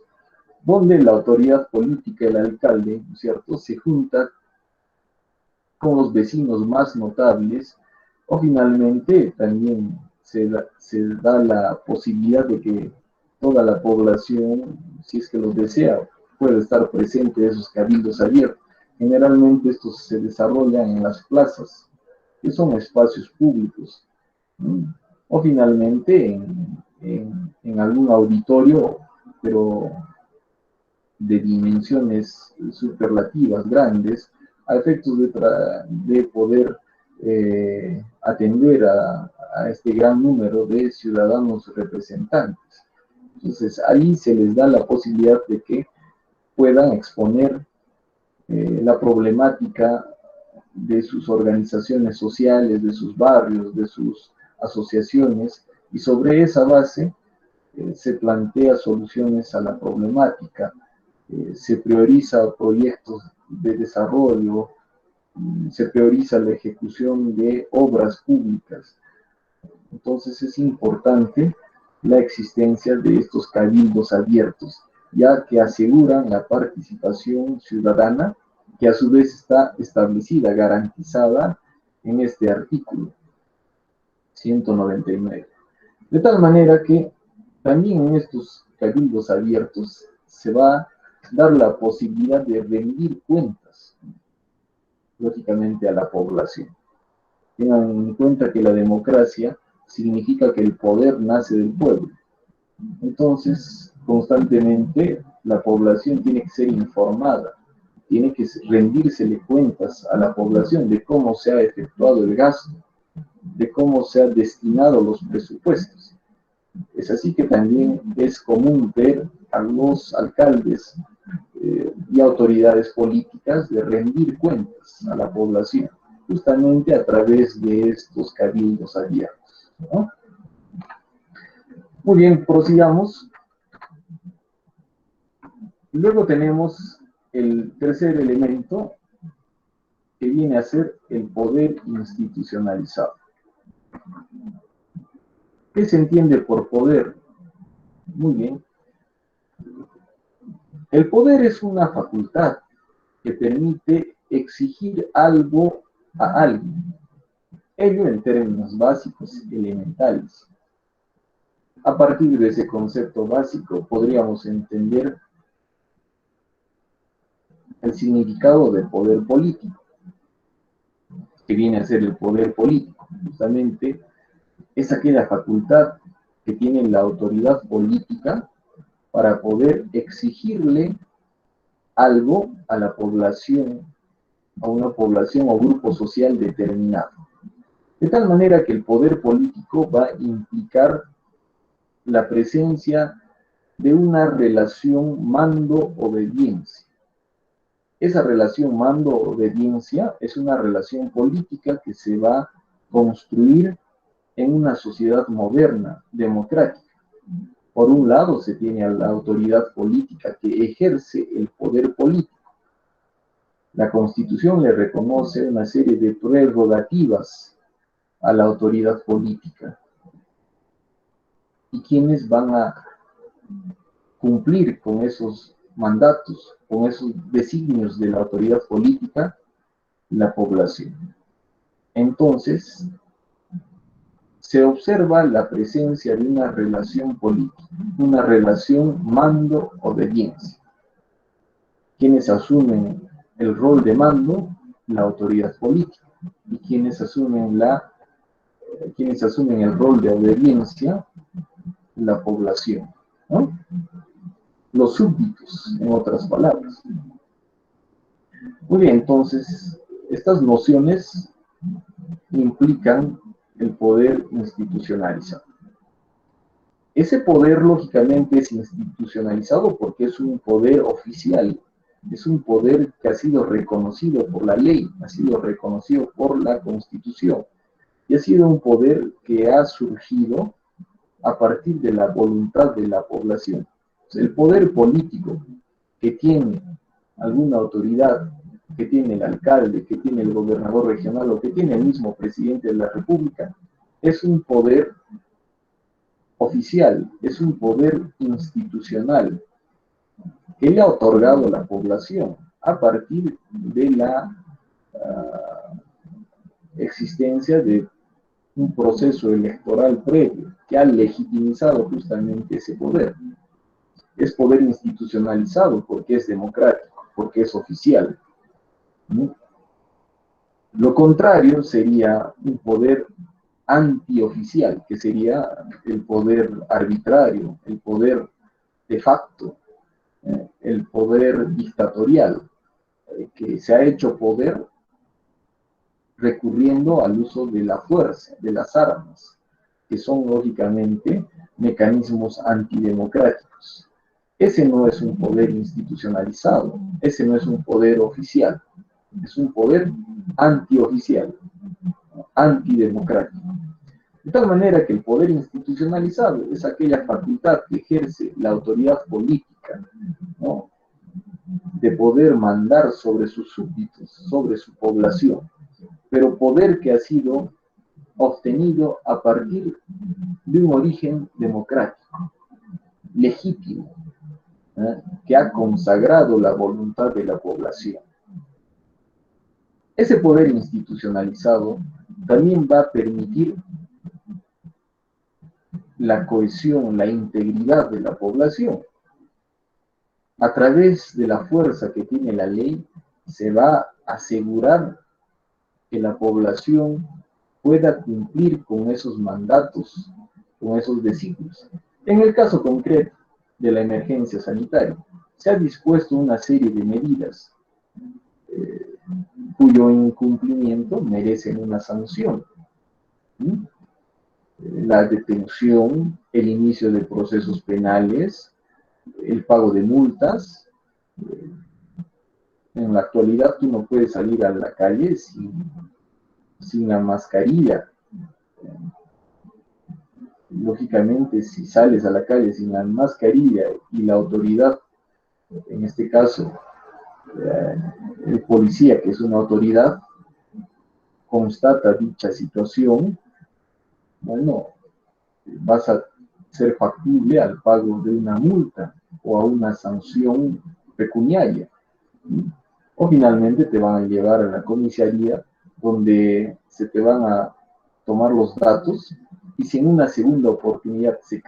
donde la autoridad política, el alcalde, ¿no es cierto?, se junta con los vecinos más notables, o finalmente también se da la posibilidad de que toda la población, si es que lo desea, puede estar presente en esos cabildos abiertos. Generalmente estos se desarrollan en las plazas, que son espacios públicos, o finalmente en algún auditorio, pero de dimensiones superlativas, grandes, a efectos de poder atender a este gran número de ciudadanos representantes. Entonces, ahí se les da la posibilidad de que puedan exponer la problemática de sus organizaciones sociales, de sus barrios, de sus asociaciones, y sobre esa base se plantea soluciones a la problemática, se prioriza proyectos de desarrollo, se prioriza la ejecución de obras públicas. Entonces es importante la existencia de estos cabildos abiertos, ya que aseguran la participación ciudadana, que a su vez está establecida, garantizada en este artículo 199. De tal manera que también en estos cabildos abiertos se va a dar la posibilidad de rendir cuentas, lógicamente, a la población. Tengan en cuenta que la democracia significa que el poder nace del pueblo. Entonces, constantemente la población tiene que ser informada, tiene que rendírsele cuentas a la población de cómo se ha efectuado el gasto, de cómo se han destinado los presupuestos. Es así que también es común ver a los alcaldes y autoridades políticas de rendir cuentas a la población, justamente a través de estos cabildos abiertos, ¿no? Muy bien, prosigamos. Luego tenemos el tercer elemento, que viene a ser el poder institucionalizado. ¿Qué se entiende por poder? Muy bien. El poder es una facultad que permite exigir algo a alguien. Ello en términos básicos, elementales. A partir de ese concepto básico podríamos entender el significado del poder político, que viene a ser el poder político. Justamente es aquella facultad que tiene la autoridad política para poder exigirle algo a la población, a una población o grupo social determinado. De tal manera que el poder político va a implicar la presencia de una relación mando-obediencia. Esa relación mando-obediencia es una relación política que se va a construir en una sociedad moderna, democrática. Por un lado se tiene a la autoridad política que ejerce el poder político. La Constitución le reconoce una serie de prerrogativas a la autoridad política. ¿Y quiénes van a cumplir con esos mandatos, con esos designios de la autoridad política? La población. Entonces, se observa la presencia de una relación política, una relación mando-obediencia. Quienes asumen el rol de mando, la autoridad política, y quienes asumen el rol de obediencia, la población, ¿no? Los súbditos, en otras palabras. Muy bien, entonces, estas nociones implican el poder institucionalizado. Ese poder, lógicamente, es institucionalizado porque es un poder oficial, es un poder que ha sido reconocido por la ley, ha sido reconocido por la Constitución, y ha sido un poder que ha surgido a partir de la voluntad de la población. El poder político que tiene alguna autoridad, que tiene el alcalde, que tiene el gobernador regional o que tiene el mismo presidente de la República, es un poder oficial, es un poder institucional que le ha otorgado la población a partir de la existencia de un proceso electoral previo que ha legitimizado justamente ese poder. Es poder institucionalizado porque es democrático, porque es oficial, ¿no? Lo contrario sería un poder antioficial, que sería el poder arbitrario, el poder de facto, el poder dictatorial, que se ha hecho poder recurriendo al uso de la fuerza, de las armas, que son lógicamente mecanismos antidemocráticos. Ese no es un poder institucionalizado, ese no es un poder oficial, es un poder antioficial, antidemocrático. De tal manera que el poder institucionalizado es aquella facultad que ejerce la autoridad política, ¿no?, de poder mandar sobre sus súbditos, sobre su población, pero poder que ha sido obtenido a partir de un origen democrático, legítimo, que ha consagrado la voluntad de la población. Ese poder institucionalizado también va a permitir la cohesión, la integridad de la población. A través de la fuerza que tiene la ley, se va a asegurar que la población pueda cumplir con esos mandatos, con esos designios. En el caso concreto de la emergencia sanitaria, se ha dispuesto una serie de medidas cuyo incumplimiento merecen una sanción. La detención, el inicio de procesos penales, el pago de multas. En la actualidad tú no puedes salir a la calle sin la mascarilla. Lógicamente, si sales a la calle sin la mascarilla y la autoridad, en este caso el policía, que es una autoridad, constata dicha situación, bueno, vas a ser factible al pago de una multa o a una sanción pecuniaria. O finalmente te van a llevar a la comisaría, donde se te van a tomar los datos, y si en una segunda oportunidad se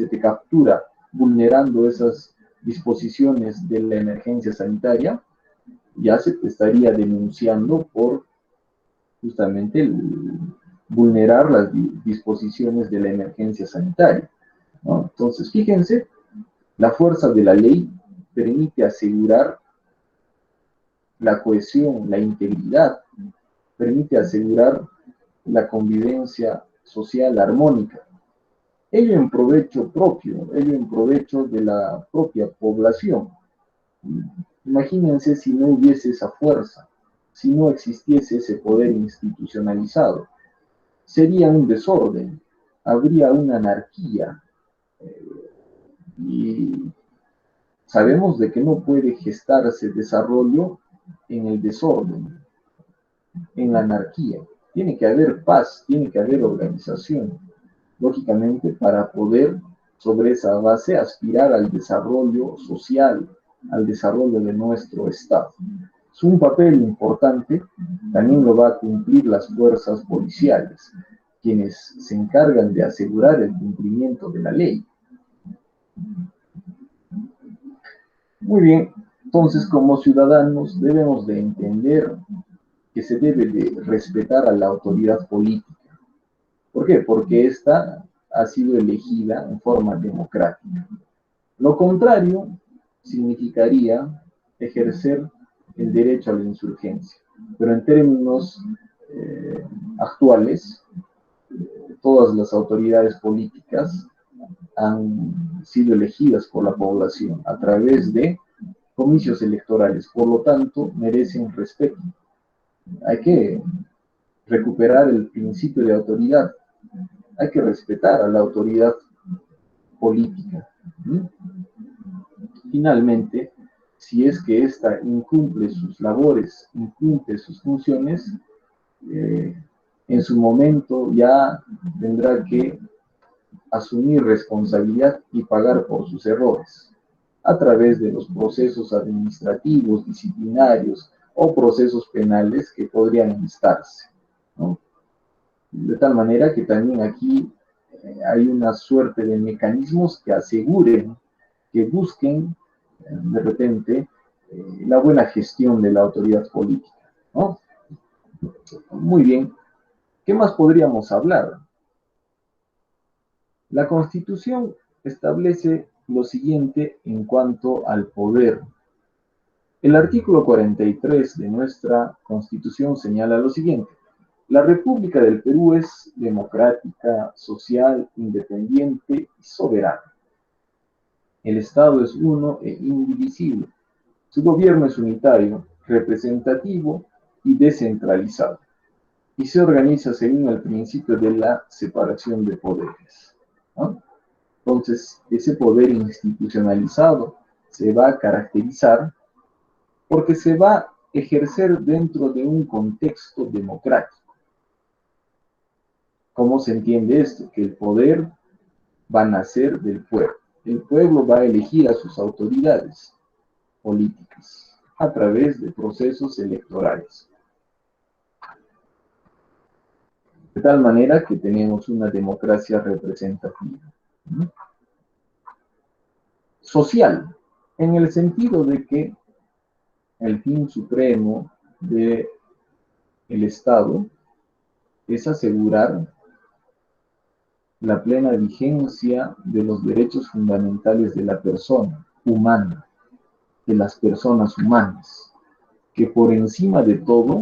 te captura vulnerando esas disposiciones de la emergencia sanitaria, ya se te estaría denunciando por justamente vulnerar las disposiciones de la emergencia sanitaria, ¿no? Entonces, fíjense, la fuerza de la ley permite asegurar la cohesión, la integridad, permite asegurar la convivencia social armónica. Ello en provecho propio, ello en provecho de la propia población. Imagínense si no hubiese esa fuerza, si no existiese ese poder institucionalizado. Sería un desorden, habría una anarquía. Y sabemos de que no puede gestarse desarrollo en el desorden, en la anarquía. Tiene que haber paz, tiene que haber organización, lógicamente, para poder sobre esa base aspirar al desarrollo social, al desarrollo de nuestro Estado. Es un papel importante, también lo va a cumplir las fuerzas policiales, quienes se encargan de asegurar el cumplimiento de la ley. Muy bien, entonces como ciudadanos debemos de entender que se debe de respetar a la autoridad política. ¿Por qué? Porque ésta ha sido elegida en forma democrática. Lo contrario significaría ejercer el derecho a la insurgencia. Pero en términos actuales, todas las autoridades políticas han sido elegidas por la población a través de comicios electorales, por lo tanto merecen respeto. Hay que recuperar el principio de autoridad, hay que respetar a la autoridad política. Finalmente, si es que ésta incumple sus labores, incumple sus funciones, en su momento ya tendrá que asumir responsabilidad y pagar por sus errores a través de los procesos administrativos, disciplinarios o procesos penales que podrían instarse, ¿no? De tal manera que también aquí hay una suerte de mecanismos que aseguren, que busquen de repente la buena gestión de la autoridad política, ¿no? Muy bien. ¿Qué más podríamos hablar? La Constitución establece lo siguiente en cuanto al poder. El artículo 43 de nuestra Constitución señala lo siguiente: la República del Perú es democrática, social, independiente y soberana. El Estado es uno e indivisible. Su gobierno es unitario, representativo y descentralizado, y se organiza según el principio de la separación de poderes, ¿no? Entonces, ese poder institucionalizado se va a caracterizar porque se va a ejercer dentro de un contexto democrático. ¿Cómo se entiende esto? Que el poder va a nacer del pueblo. El pueblo va a elegir a sus autoridades políticas a través de procesos electorales. De tal manera que tenemos una democracia representativa. ¿No? Social, en el sentido de que el fin supremo del Estado es asegurar la plena vigencia de los derechos fundamentales de la persona humana, de las personas humanas, que por encima de todo,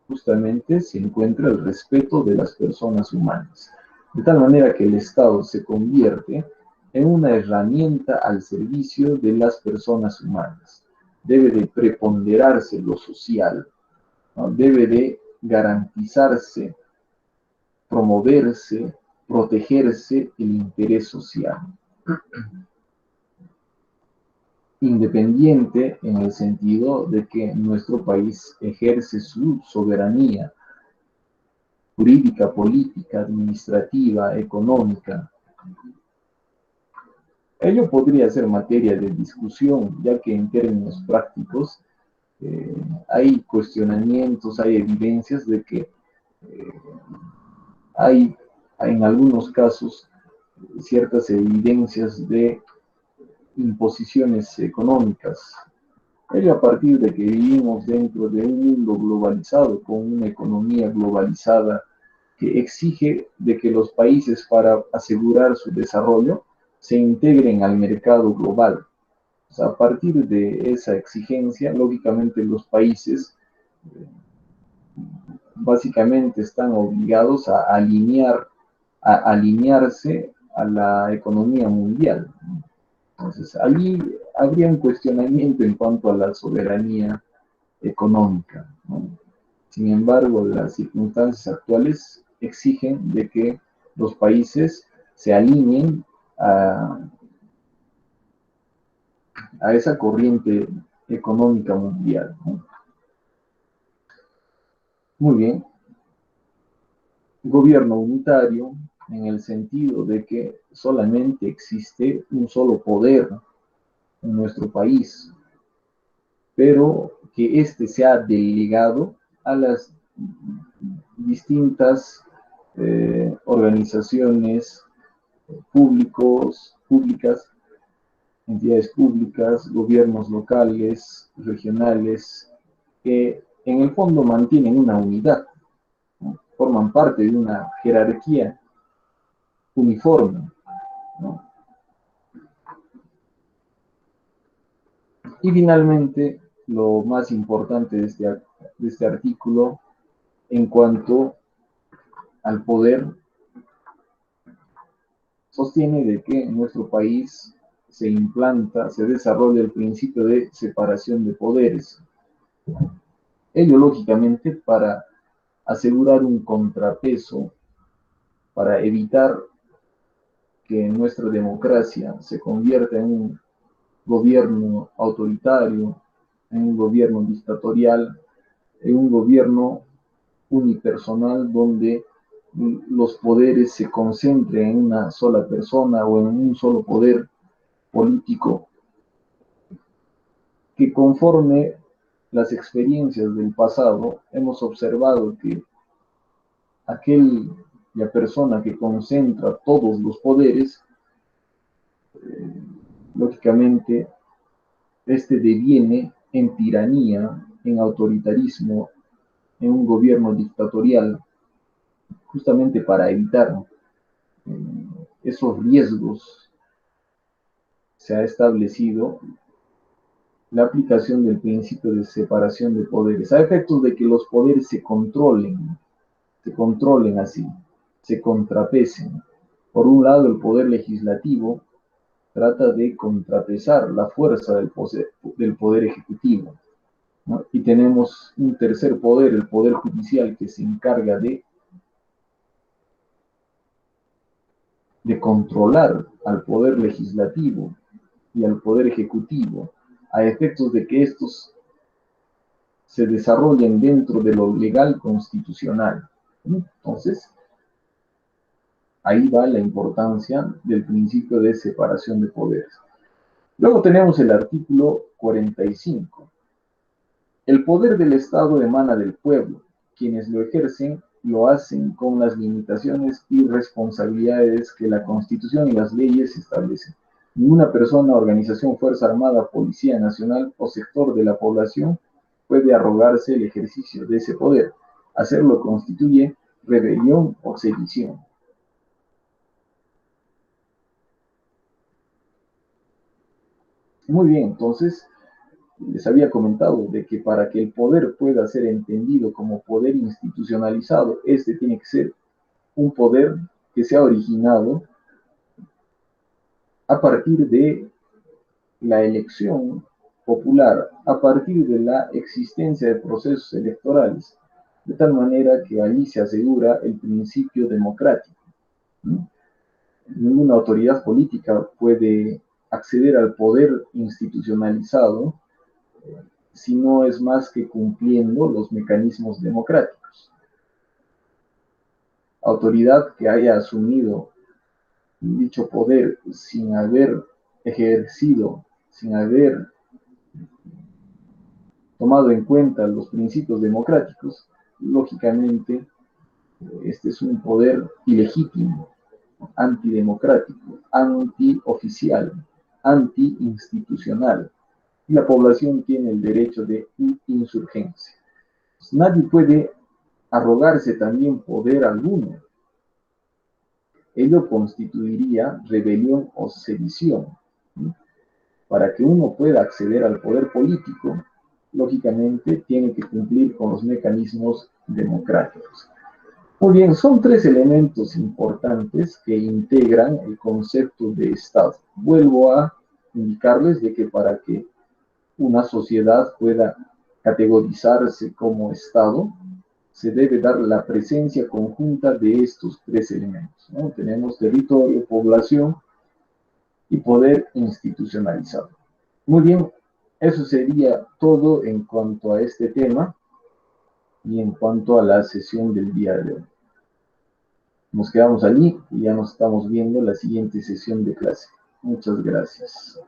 justamente se encuentra el respeto de las personas humanas, de tal manera que el Estado se convierte en una herramienta al servicio de las personas humanas. Debe de preponderarse lo social, ¿no? Debe de garantizarse, promoverse, protegerse el interés social. Independiente en el sentido de que nuestro país ejerce su soberanía jurídica, política, administrativa, económica. Ello podría ser materia de discusión, ya que en términos prácticos hay cuestionamientos, hay evidencias de que hay en algunos casos ciertas evidencias de imposiciones económicas. Ello a partir de que vivimos dentro de un mundo globalizado, con una economía globalizada que exige de que los países, para asegurar su desarrollo, se integren al mercado global. O sea, a partir de esa exigencia, lógicamente los países básicamente están obligados a alinearse a la economía mundial. Entonces, allí habría un cuestionamiento en cuanto a la soberanía económica, ¿no? Sin embargo, las circunstancias actuales exigen de que los países se alineen a esa corriente económica mundial, ¿no? Muy bien. Gobierno unitario en el sentido de que solamente existe un solo poder en nuestro país, pero que éste se ha delegado a las distintas organizaciones públicas, entidades públicas, gobiernos locales, regionales, que en el fondo mantienen una unidad, ¿no? Forman parte de una jerarquía uniforme, ¿no? Y finalmente, lo más importante de este artículo en cuanto al poder, sostiene de que en nuestro país se implanta, se desarrolla el principio de separación de poderes. Ello, lógicamente, para asegurar un contrapeso, para evitar que nuestra democracia se convierta en un gobierno autoritario, en un gobierno dictatorial, en un gobierno unipersonal donde los poderes se concentren en una sola persona o en un solo poder político, que conforme las experiencias del pasado hemos observado que aquella persona que concentra todos los poderes, lógicamente, este deviene en tiranía, en autoritarismo, en un gobierno dictatorial, justamente para evitar esos riesgos, se ha establecido la aplicación del principio de separación de poderes, a efectos de que los poderes se controlen así, se contrapesen. Por un lado, el poder legislativo trata de contrapesar la fuerza del poder ejecutivo, ¿no? Y tenemos un tercer poder, el poder judicial, que se encarga de controlar al poder legislativo y al poder ejecutivo, a efectos de que estos se desarrollen dentro de lo legal constitucional. Entonces, ahí va la importancia del principio de separación de poderes. Luego tenemos el artículo 45. El poder del Estado emana del pueblo. Quienes lo ejercen lo hacen con las limitaciones y responsabilidades que la Constitución y las leyes establecen. Ninguna persona, organización, fuerza armada, policía nacional o sector de la población puede arrogarse el ejercicio de ese poder. Hacerlo constituye rebelión o sedición. Muy bien, entonces les había comentado de que para que el poder pueda ser entendido como poder institucionalizado, este tiene que ser un poder que se ha originado a partir de la elección popular, a partir de la existencia de procesos electorales, de tal manera que allí se asegura el principio democrático, ¿no? Ninguna autoridad política puede acceder al poder institucionalizado si no es más que cumpliendo los mecanismos democráticos. Autoridad que haya asumido dicho poder sin haber ejercido, sin haber tomado en cuenta los principios democráticos, lógicamente este es un poder ilegítimo, antidemocrático, antioficial, antiinstitucional. Y la población tiene el derecho de insurgencia. Pues nadie puede arrogarse también poder alguno. Ello constituiría rebelión o sedición. Para que uno pueda acceder al poder político, lógicamente tiene que cumplir con los mecanismos democráticos. Muy bien, son tres elementos importantes que integran el concepto de Estado. Vuelvo a indicarles de que para que una sociedad pueda categorizarse como Estado, se debe dar la presencia conjunta de estos tres elementos, ¿no? Tenemos territorio, población y poder institucionalizado. Muy bien, eso sería todo en cuanto a este tema y en cuanto a la sesión del día de hoy. Nos quedamos allí y ya nos estamos viendo la siguiente sesión de clase. Muchas gracias.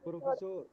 Profesor,